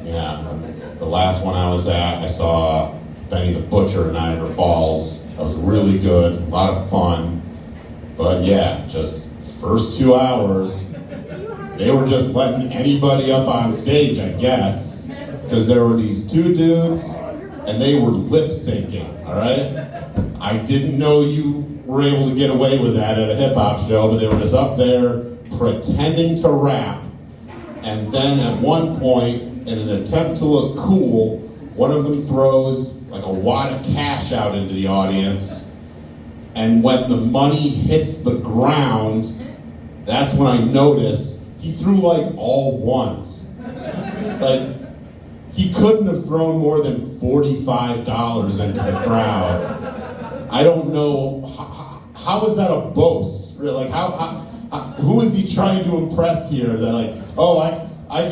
Yeah, the last one I was at, I saw Benny the Butcher in Niagara Falls. That was really good, a lot of fun. But yeah, just first 2 hours, they were just letting anybody up on stage, I guess, because there were these two dudes, and they were lip syncing, all right? I didn't know you were able to get away with that at a hip hop show, but they were just up there pretending to rap, and then at one point, in an attempt to look cool, one of them throws like a wad of cash out into the audience, and when the money hits the ground, that's when I noticed he threw like all ones. Like, he couldn't have thrown more than $45 into the crowd. I don't know, how is that a boast? Like, who is he trying to impress here? That like, oh, I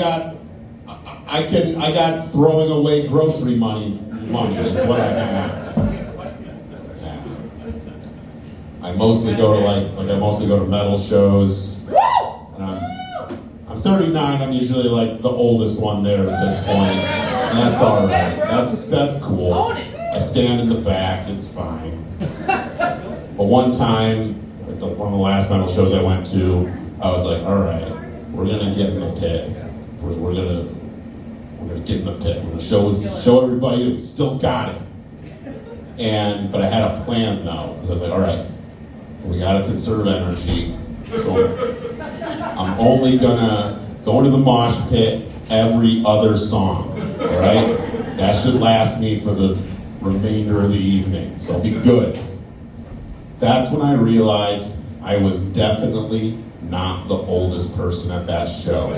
got throwing away grocery money is what I have. Yeah. I mostly go to metal shows. And I'm 39, I'm usually like the oldest one there at this point. And that's alright. That's cool. I stand in the back, it's fine. But one time, at one of the last metal shows I went to, I was like, alright, we're gonna get in the pit. We're gonna get in the pit. We're gonna show everybody that we still got it. But I had a plan though. So I was like, alright, we gotta conserve energy. So I'm only gonna go into the mosh pit every other song, all right? That should last me for the remainder of the evening, so I'll be good. That's when I realized I was definitely not the oldest person at that show,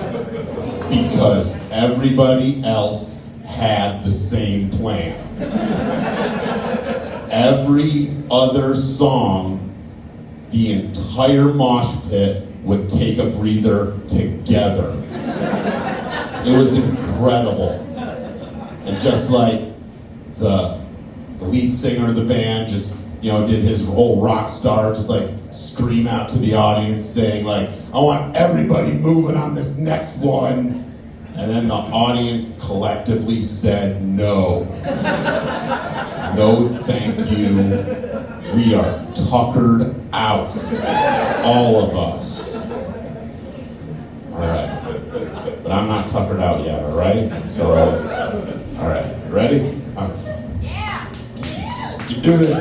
because everybody else had the same plan. Every other song, the entire mosh pit would take a breather together. It was incredible. And just like the lead singer of the band just, did his whole rock star, just like scream out to the audience saying like, I want everybody moving on this next one. And then the audience collectively said no. No, thank you. We are tuckered out. All of us. All right. But I'm not tuckered out yet, all right? So, all right. Ready? Okay. Yeah. You do this.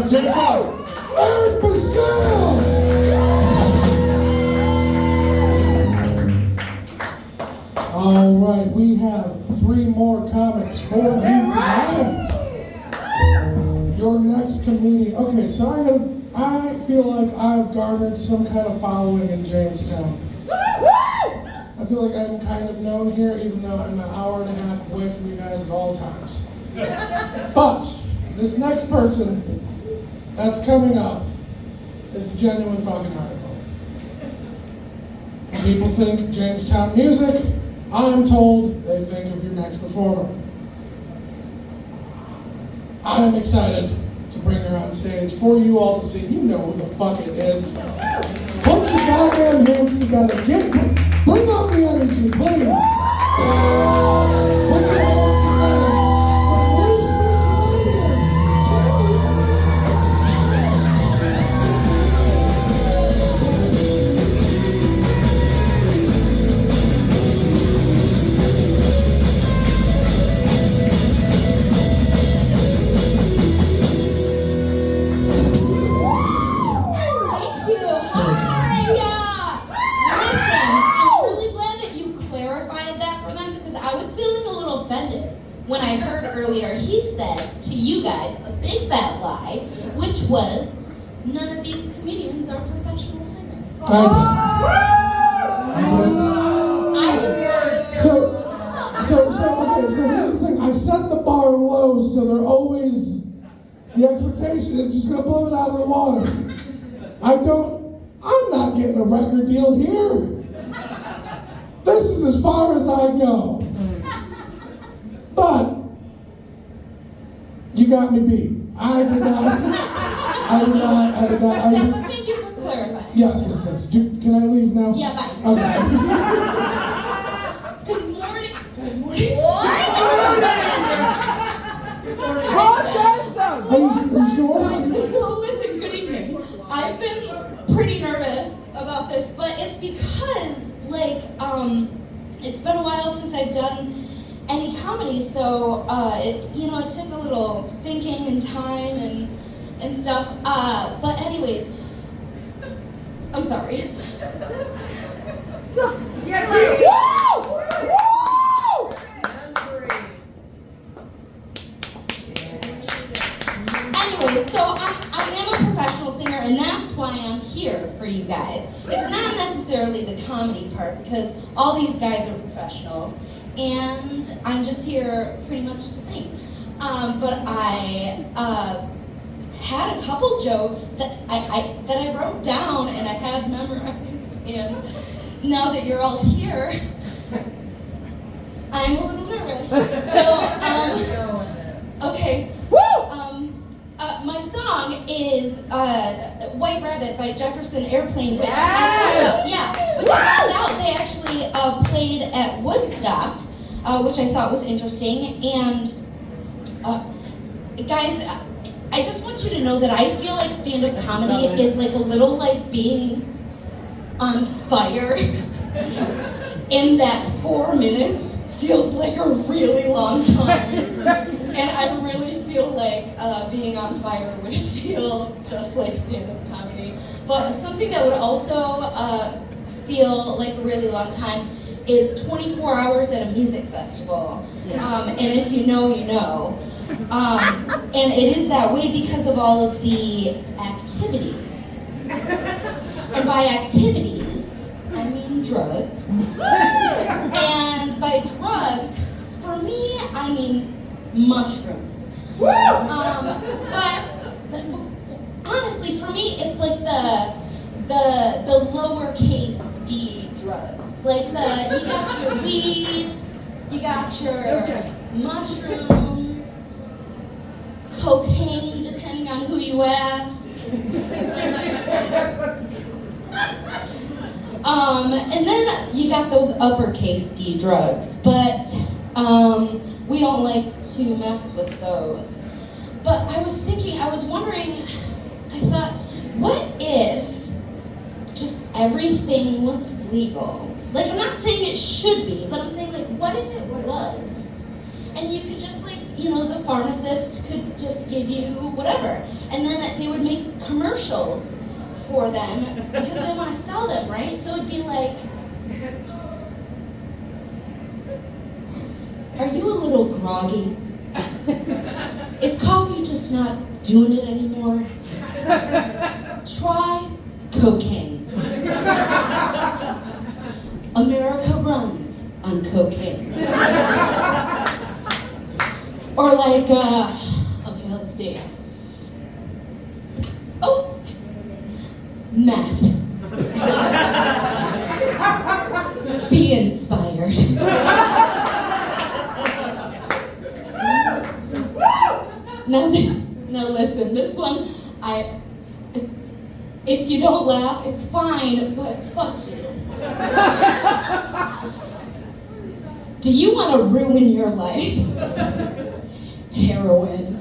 Jukebox, Eric Basile. All right, we have 3 more. more comics for you tonight. Your next comedian. Okay, so I feel like I've garnered some kind of following in Jamestown. I feel like I'm kind of known here, even though I'm an hour and a half away from you guys at all times. But this next person that's coming up is the genuine fucking article. When people think Jamestown music, I'm told they think of your next performer. I am excited to bring her on stage for you all to see. You know who the fuck it is. Put your goddamn hands together. Bring out the energy, please. Put your hands together. Please be comedian. When I heard earlier, he said to you guys a big fat lie, which was none of these comedians are professional singers. I So here's the thing. I set the bar low, so they're always, the expectation is just gonna blow it out of the water. I'm not getting a record deal here. This is as far as I go. But you got me beat. I did not. Yeah, but thank you for clarifying. Yes. Can I leave now? Yeah, bye. Okay. Good morning. Are you sure? No, listen, good evening. I've been pretty nervous about this, but it's because, it's been a while since I've done any comedy, so it took a little thinking and time and stuff. But anyways, I'm sorry. Anyways, so I am a professional singer, and that's why I'm here for you guys. It's not necessarily the comedy part, because all these guys are professionals. And I'm just here pretty much to sing. But I had a couple jokes that I wrote down and I had memorized. And now that you're all here, I'm a little nervous. So, okay. My song is White Rabbit by Jefferson Airplane, which I found out they actually played at Woodstock. Which I thought was interesting. And guys, I just want you to know that I feel like stand-up comedy is like a little like being on fire in that 4 minutes feels like a really long time. And I really feel like being on fire would feel just like stand-up comedy. But something that would also feel like a really long time is 24 hours at a music festival. And if you know, you know. And it is that way because of all of the activities. And by activities, I mean drugs. And by drugs, for me, I mean mushrooms. But honestly, for me, it's like the lowercase d drugs. Like you got your weed, you got your mushrooms, cocaine, depending on who you ask. And then you got those uppercase D drugs, but we don't like to mess with those. But I was wondering, I thought, what if just everything was legal? Like, I'm not saying it should be, but I'm saying, like, what if it was? And you could just, the pharmacist could just give you whatever. And then they would make commercials for them because they want to sell them, right? So it'd be like, Are you a little groggy? Is coffee just not doing it anymore? Try cocaine. America runs on cocaine. Or like, okay, let's see. Oh, meth. Be inspired. Now listen, this one, if you don't laugh, it's fine, but fuck you. Do you want to ruin your life? Heroin.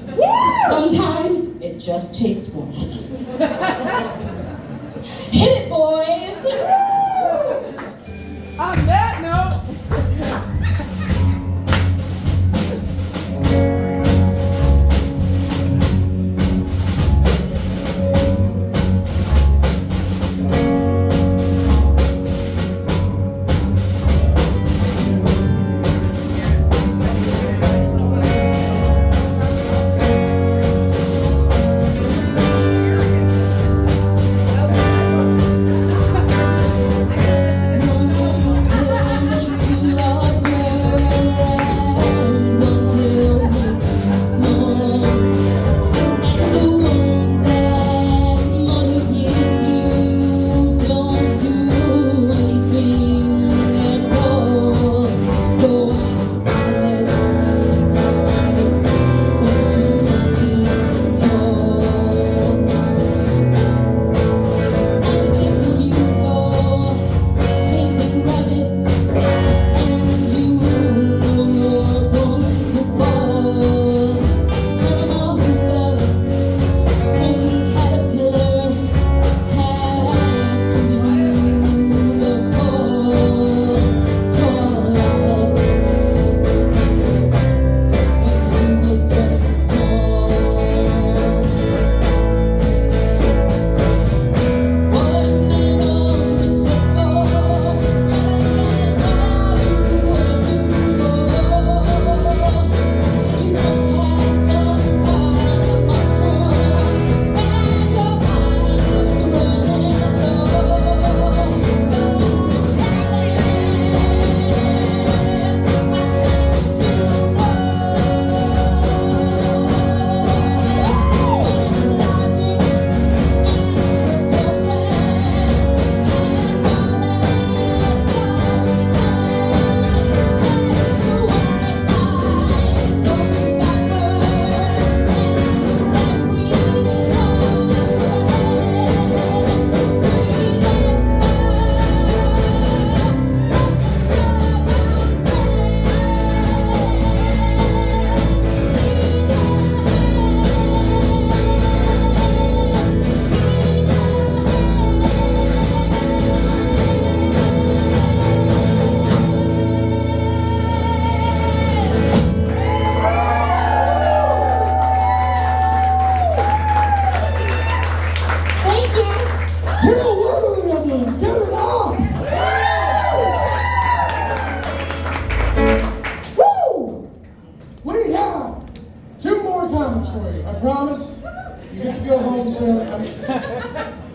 Sometimes it just takes once. Hit it, boys! On that note.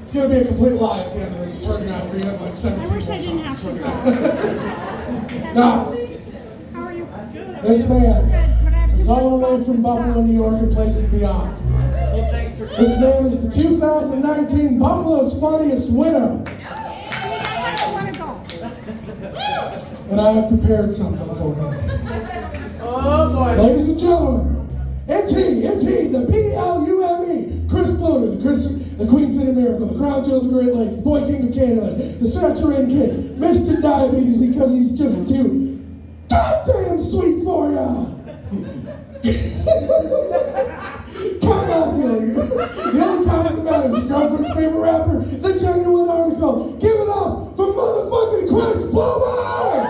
It's going to be a complete lie at the end of this. I swear to God, we have like 17 more songs. Now, this man is all the way from Buffalo, New York, and places beyond. This man is the 2019 Buffalo's Funniest Winner. And I have prepared something for him. Oh boy. Ladies and gentlemen, it's he, the P-L-U-M-E, Chris Floater, the Queen City Miracle, the Crown Jewel of the Great Lakes, the Boy King of Canada, the Saturated Kid, Mr. Diabetes because he's just too goddamn sweet for ya. Come on, feeling. The only comment that matters, your girlfriend's favorite rapper, the genuine article. Give it up for motherfucking Chris Floater!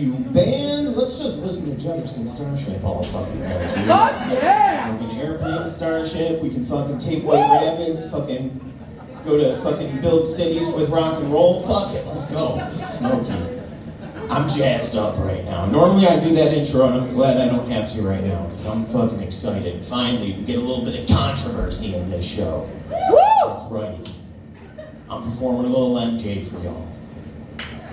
you, band. Let's just listen to Jefferson Starship all fucking night, dude. Fuck yeah! Fucking airplane Starship. We can fucking take White Rabbits. Fucking go to fucking build cities with rock and roll. Fuck it, let's go. It's smoky. I'm jazzed up right now. Normally I do that intro, and I'm glad I don't have to right now because I'm fucking excited. Finally, we get a little bit of controversy in this show. That's right. I'm performing a little MJ for y'all.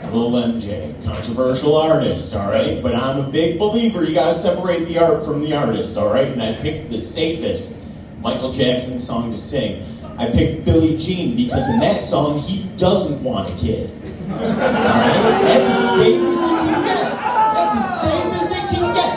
A little MJ, controversial artist, all right? But I'm a big believer you gotta separate the art from the artist, all right? And I picked the safest Michael Jackson song to sing. I picked Billie Jean because in that song, he doesn't want a kid. All right? That's as safe as it can get. That's as safe as it can get.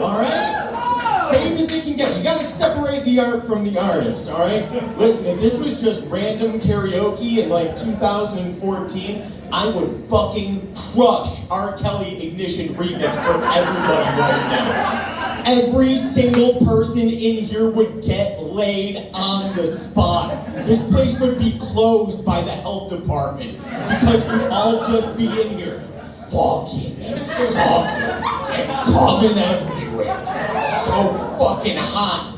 All right? Safe as it can get. You gotta separate the art from the artist, all right? Listen, if this was just random karaoke in like 2014, I would fucking crush R. Kelly Ignition remix for everybody right now. Every single person in here would get laid on the spot. This place would be closed by the health department because we'd all just be in here fucking and sucking and coming everywhere. So fucking hot.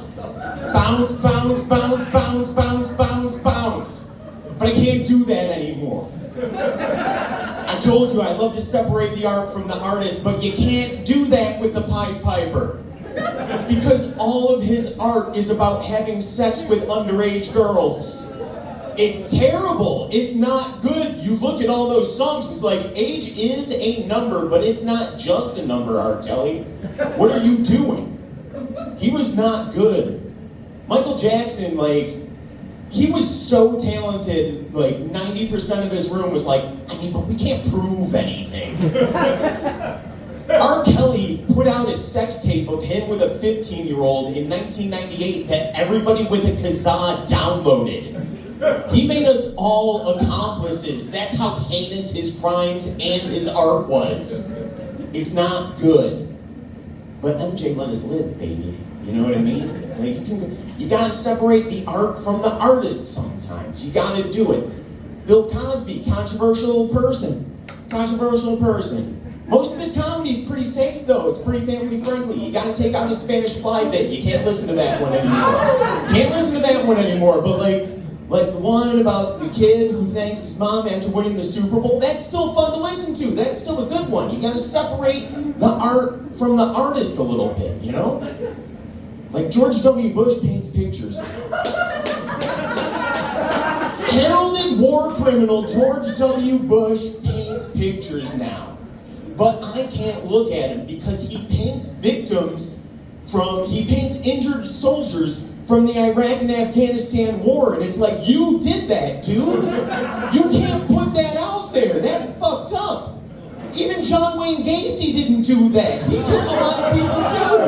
Bounce, bounce, bounce, bounce, bounce, bounce, bounce. But I can't do that anymore. I told you I love to separate the art from the artist, but you can't do that with the Pied Piper. Because all of his art is about having sex with underage girls. It's terrible. It's not good. You look at all those songs, it's like, age is a number, but it's not just a number, R. Kelly. What are you doing? He was not good. Michael Jackson, like, he was so talented, like 90% of this room was like, I mean, but we can't prove anything. R. Kelly put out a sex tape of him with a 15-year-old in 1998 that everybody with a kazaa downloaded. He made us all accomplices. That's how heinous his crimes and his art was. It's not good. But MJ let us live, baby. You know what I mean? Like, you gotta separate the art from the artist sometimes. You gotta do it. Bill Cosby, controversial person. Controversial person. Most of his comedy is pretty safe, though. It's pretty family-friendly. You gotta take out his Spanish Fly bit. You can't listen to that one anymore. Can't listen to that one anymore. But like the one about the kid who thanks his mom after winning the Super Bowl, that's still fun to listen to. That's still a good one. You gotta separate the art from the artist a little bit, you know? Like George W. Bush paints pictures. Heralded war criminal George W. Bush paints pictures now. But I can't look at him because he paints he paints injured soldiers from the Iraq and Afghanistan war. And it's like, you did that, dude. You can't put that out there. That's fucked up. Even John Wayne Gacy didn't do that. He killed a lot of people too.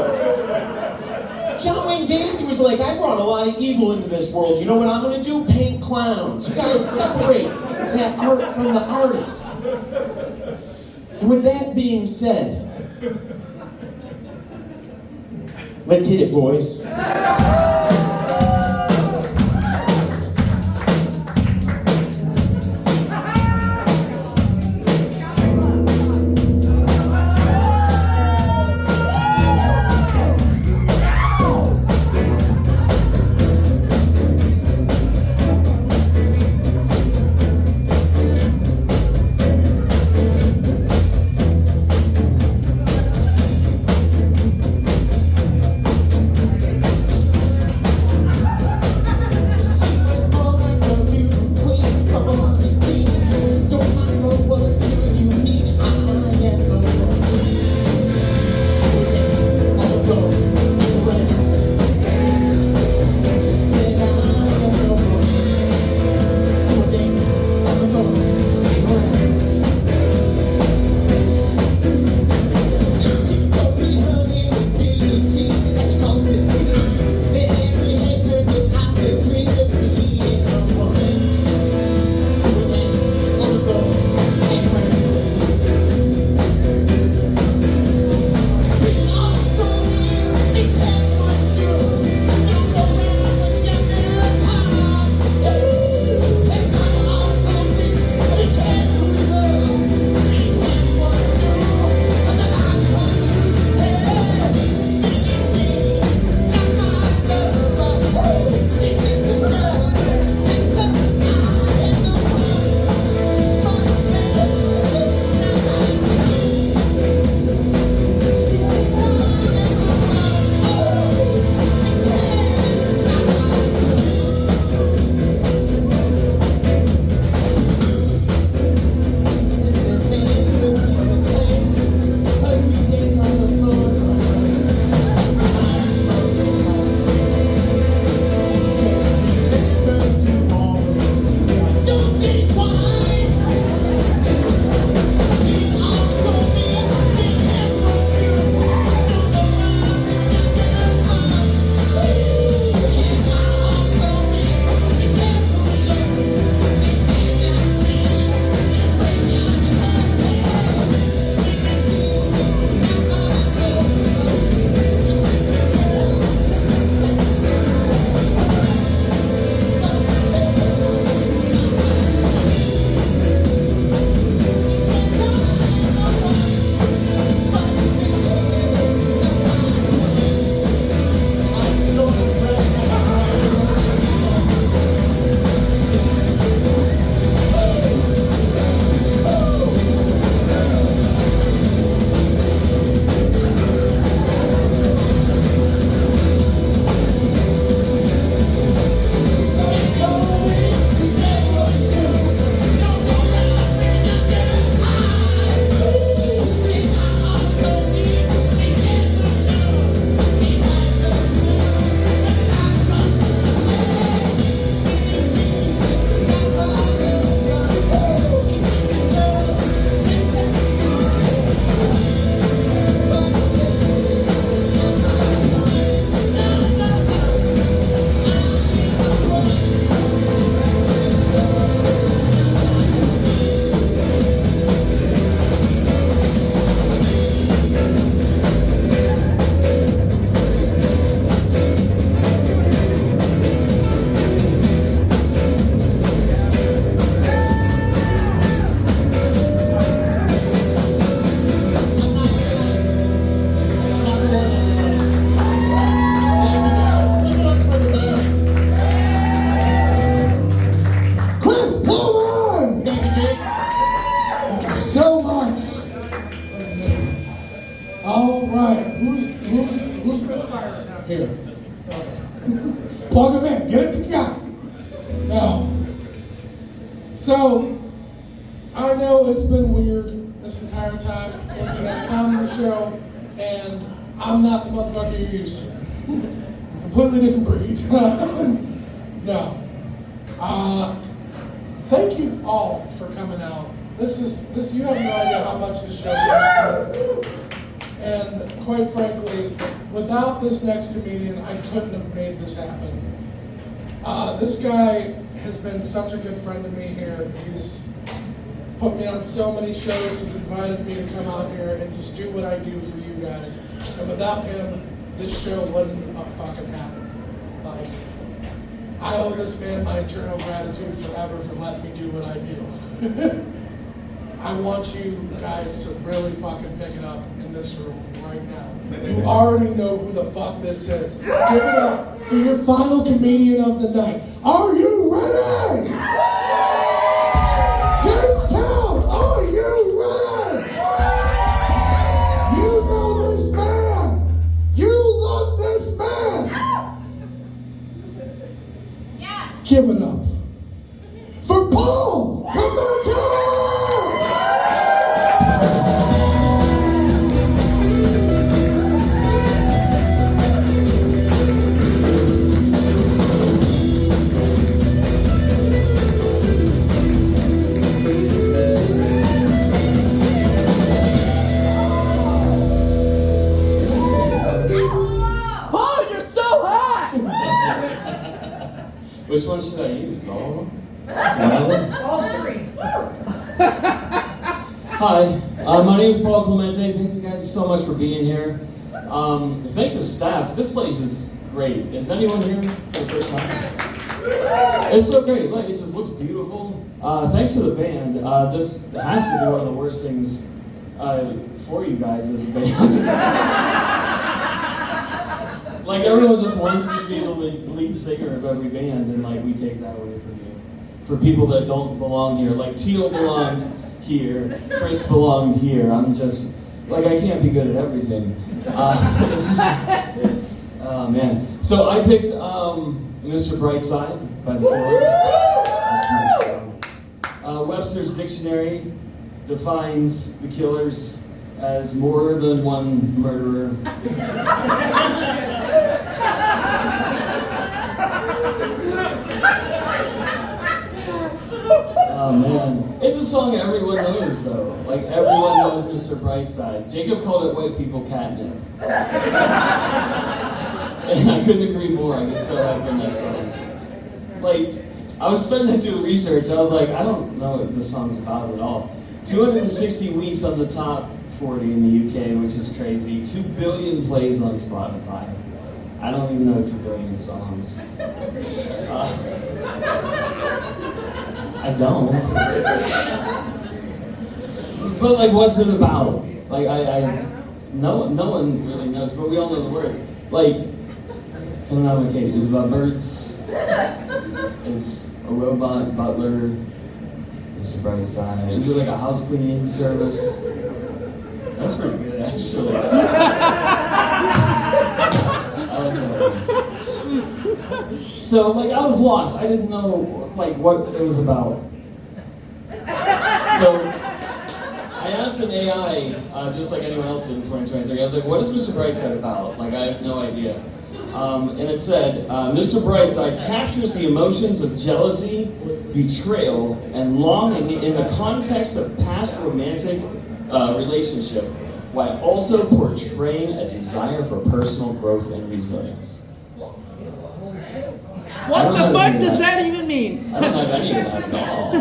John Wayne Gacy was like, I brought a lot of evil into this world. You know what I'm going to do? Paint clowns. You got to separate that art from the artist. And with that being said, let's hit it, boys. All right. Who's misfiring now? Here. Okay. Plug them in. Get it together. Now. So, I know it's been weird this entire time looking at a comedy show, and I'm not the motherfucker you're used to. Completely different breed. No. Thank you all for coming out. This you have no idea how much this show means to me. And quite frankly, without this next comedian, I couldn't have made this happen. This guy has been such a good friend to me here. He's put me on so many shows. He's invited me to come out here and just do what I do for you guys. And without him, this show wouldn't fucking happen. Like, I owe this man my eternal gratitude forever for letting me do what I do. I want you guys to really fucking pick it up in this room right now. You already know who the fuck this is. Give it up for your final comedian of the night. Are you ready? Jamestown, are you ready? You know this man. You love this man. Yes. Give it up for Paul. Come on, Which one should I use? All of them? One of them? All three. Hi, my name is Paul Clemente. Thank you guys so much for being here. Thank the staff. This place is great. Is anyone here for the first time? It's so great. Like, it just looks beautiful. Thanks to the band. This has to be one of the worst things for you guys as a band. Like, everyone just wants to be the lead singer of every band, and like, we take that away from you. For people that don't belong here, like Teal belonged here, Chris belonged here. I'm just, like, I can't be good at everything. Oh man. So I picked Mr. Brightside by the Killers. That's my show. Webster's Dictionary defines the Killers as more than one murderer. Oh man, it's a song everyone knows though. Like, everyone knows Mr. Brightside. Jacob called it white people catnip. And I couldn't agree more. I get so hyped when that song. Like, I was starting to do research. I was like, I don't know what this song's about at all. 260 weeks on the top 40 in the UK, which is crazy. 2 billion plays on Spotify. I don't even know 2 billion songs. I don't. But like, what's it about? Like, no one really knows, but we all know the words. Like, coming out of a cage is about birds. Is a robot butler. Mr. Brightside. Is it like a house cleaning service? That's pretty good, actually. So, like, I was lost. I didn't know, like, what it was about. So, I asked an AI, just like anyone else did in 2023, I was like, what is Mr. Brightside about? Like, I have no idea. And it said, Mr. Brightside captures the emotions of jealousy, betrayal, and longing in the context of past romantic relationship, while also portraying a desire for personal growth and resilience. What the fuck does that even mean? I don't have any of that at all.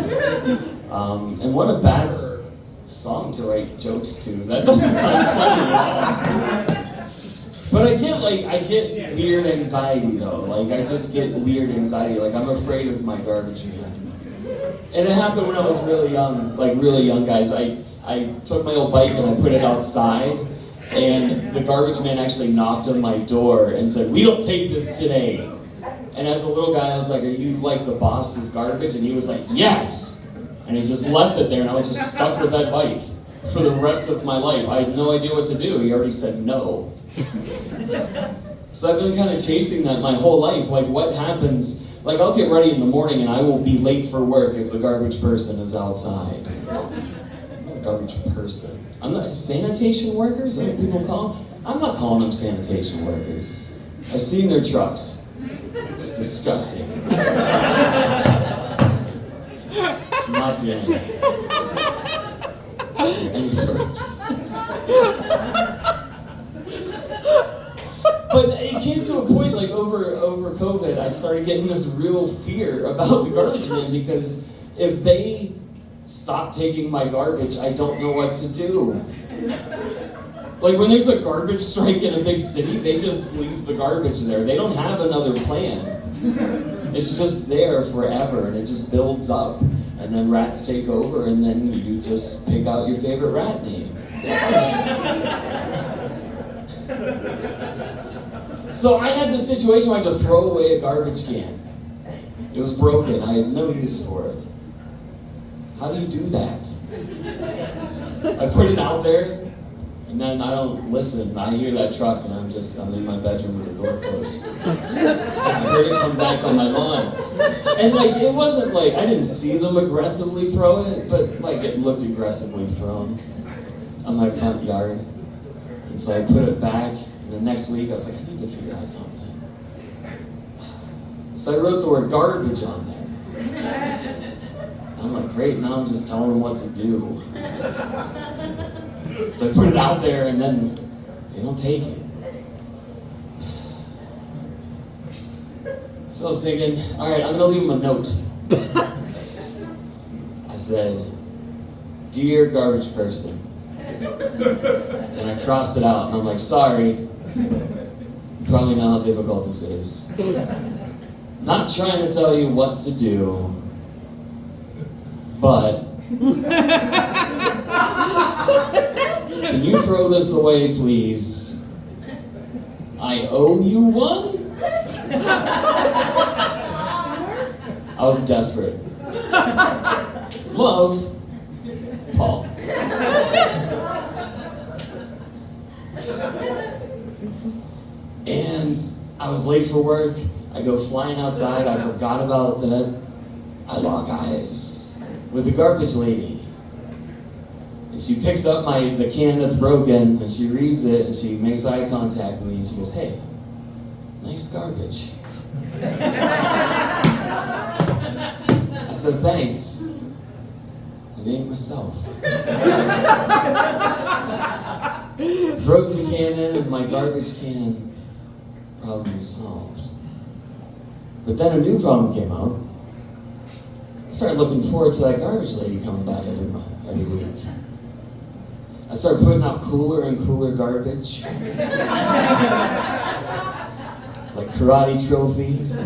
And what a bad song to write jokes to. That doesn't sound funny at all. But I get weird anxiety though. Like, I just get weird anxiety. Like, I'm afraid of my garbage man. And it happened when I was really young, guys. I took my old bike and I put it outside, and the garbage man actually knocked on my door and said, "We don't take this today." And as a little guy, I was like, "Are you like the boss of garbage?" And he was like, "Yes." And he just left it there, and I was just stuck with that bike. for the rest of my life. I had no idea what to do. He already said no. So I've been kind of chasing that my whole life. Like, what happens? Like, I'll get ready in the morning and I will be late for work if the garbage person is outside. I'm not a garbage person. I'm not sanitation workers. Is that what people call them? I'm not calling them sanitation workers. I've seen their trucks. It's disgusting. I'm not doing it. Any sort of sense. But it came to a point, like over COVID, I started getting this real fear about the garbage men, because if they stop taking my garbage, I don't know what to do. Like, when there's a garbage strike in a big city, they just leave the garbage there. They don't have another plan. It's just there forever, and it just builds up. And then rats take over, and then you just pick out your favorite rat name. So I had this situation where I had to throw away a garbage can. It was broken. I had no use for it. How do you do that? I put it out there, and then I don't listen. I hear that truck, and I'm in my bedroom with the door closed. I heard it come back on my lawn. And like, it wasn't like, I didn't see them aggressively throw it, but like, it looked aggressively thrown on my front yard. And so I put it back, and the next week I was like, I need to figure out something. So I wrote the word garbage on there. I'm like, great, now I'm just telling them what to do. So I put it out there, and then they don't take it. So I was thinking, all right, I'm gonna leave them a note. I said, dear garbage person. And I crossed it out, and I'm like, sorry. You probably know how difficult this is. Not trying to tell you what to do, but can you throw this away, please? I owe you one? I was desperate. Love, Paul. And I was late for work. I go flying outside. I forgot about that. I lock eyes with the garbage lady. And she picks up the can that's broken, and she reads it, and she makes eye contact with me, and she goes, hey, nice garbage. I said, thanks. I made it myself. Throws the can in, and my garbage can problem was solved. But then a new problem came out. I started looking forward to that garbage lady coming by every week. I started putting out cooler and cooler garbage. Like karate trophies,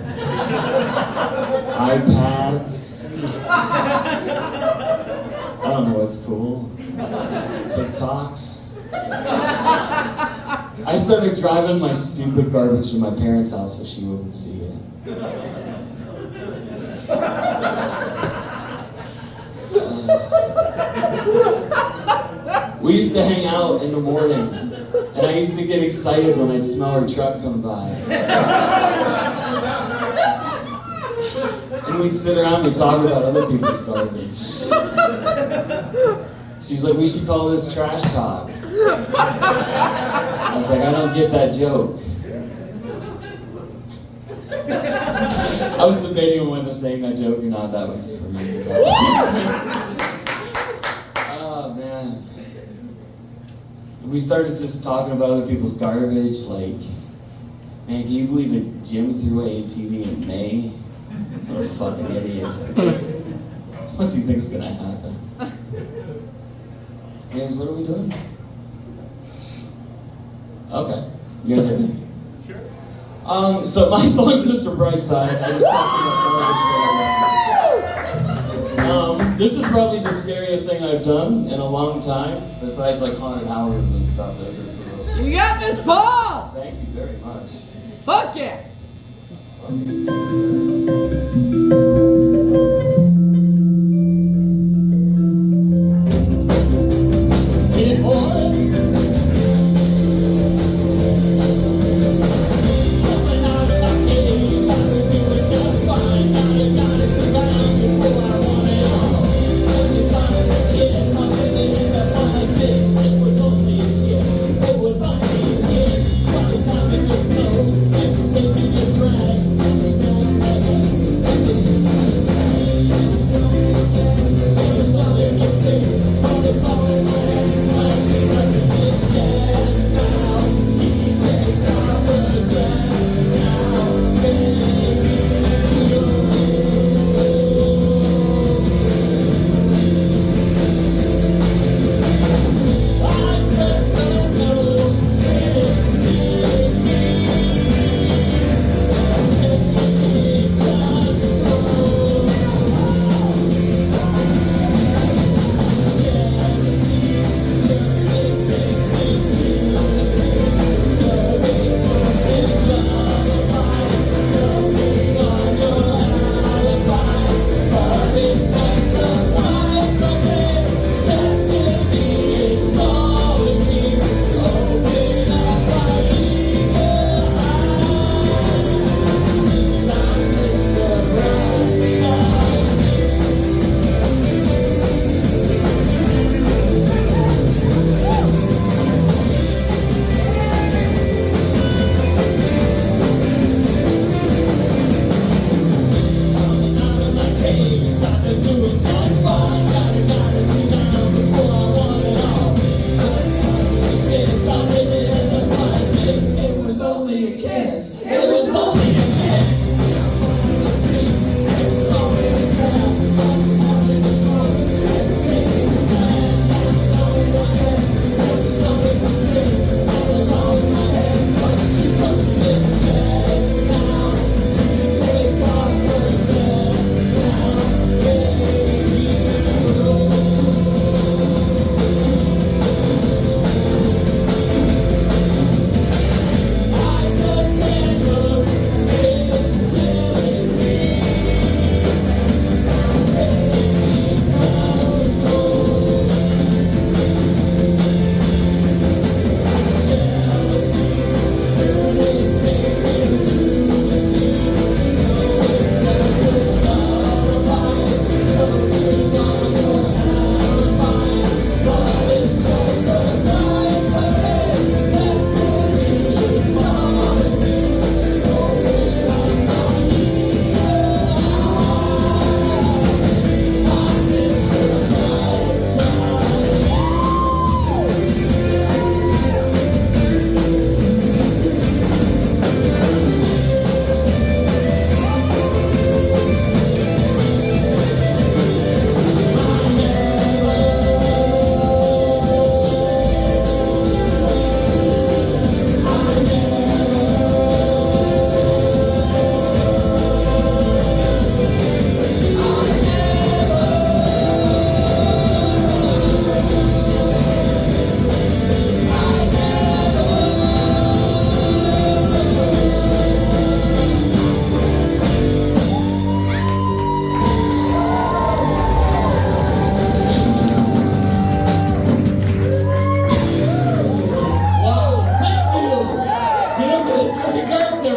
iPads. I don't know what's cool. TikToks. I started driving my stupid garbage to my parents' house so she wouldn't see it. We used to hang out in the morning, and I used to get excited when I'd smell her truck come by. And we'd sit around and talk about other people's garbage. She's like, we should call this trash talk. I was like, I don't get that joke. I was debating on whether saying that joke or not. That was for me. Oh, man. We started just talking about other people's garbage, like, man, can you believe that Jim threw away ATV in May? What a fucking idiot. What's he think's gonna happen? Anyways, what are we doing? Okay, you guys are ready? Sure. So my song's Mr. Brightside. I just talked about this is probably the scariest thing I've done in a long time, besides like haunted houses and stuff. Those are for those. You got this, Paul! Thank you very much. Fuck yeah!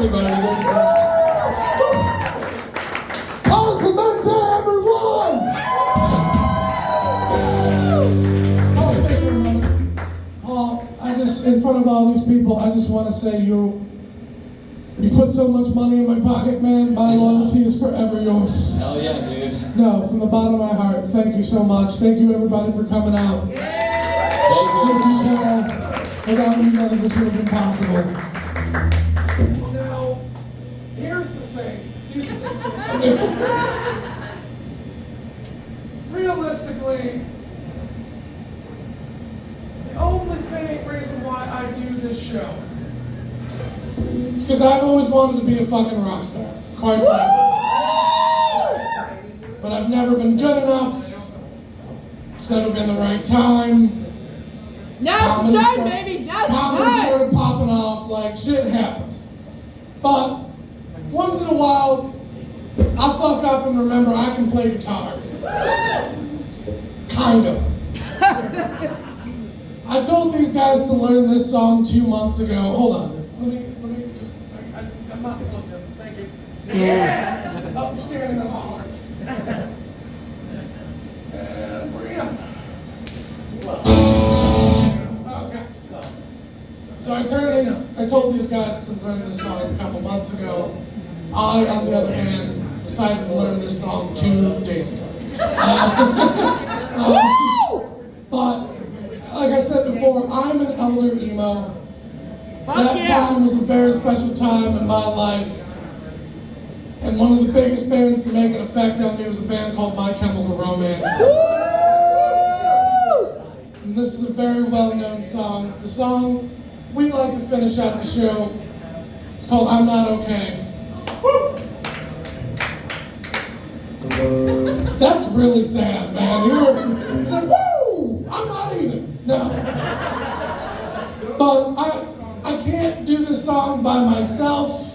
everybody to Jukebox. Complimenta, everyone! Paul, stay for a moment. Paul, in front of all these people, I just want to say you put so much money in my pocket, man. My loyalty is forever yours. Hell yeah, dude. No, from the bottom of my heart, thank you so much. Thank you, everybody, for coming out. Thank you. Without me, none of this would have been possible. Now, here's the thing. Realistically, the only reason why I do this show is because I've always wanted to be a fucking rock star, quite frankly. But I've never been good enough. It's never been the right time. Now's the time, baby. Now's the Comedy time. started popping off, like shit happens. But once in a while, I fuck up and remember I can play guitar. Kind of. I told these guys to learn this song 2 months ago. Hold on. Let me just. I'm not plugged in. Thank you. Yeah. Up for standing in the hard. And we're in. Okay. So I told these guys to learn this song a couple months ago. I, on the other hand, decided to learn this song 2 days ago. But, like I said before, I'm an elder emo. That time was a very special time in my life. And one of the biggest bands to make an effect on me was a band called My Chemical Romance. And this is a very well-known song. The song we like to finish out the show is called I'm Not Okay. That's really sad, man. It's like, woo! I'm not either. No. But I can't do this song by myself.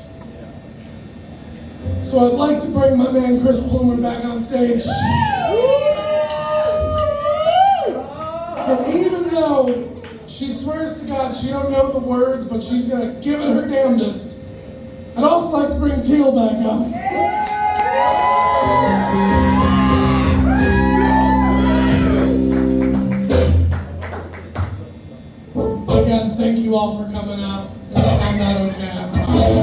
So I'd like to bring my man Chris Plumer back on stage. And even though she swears to God she don't know the words, but she's gonna give it her damnedest, I'd also like to bring Teal back up. Again, thank you all for coming out. I'm not okay, I promise.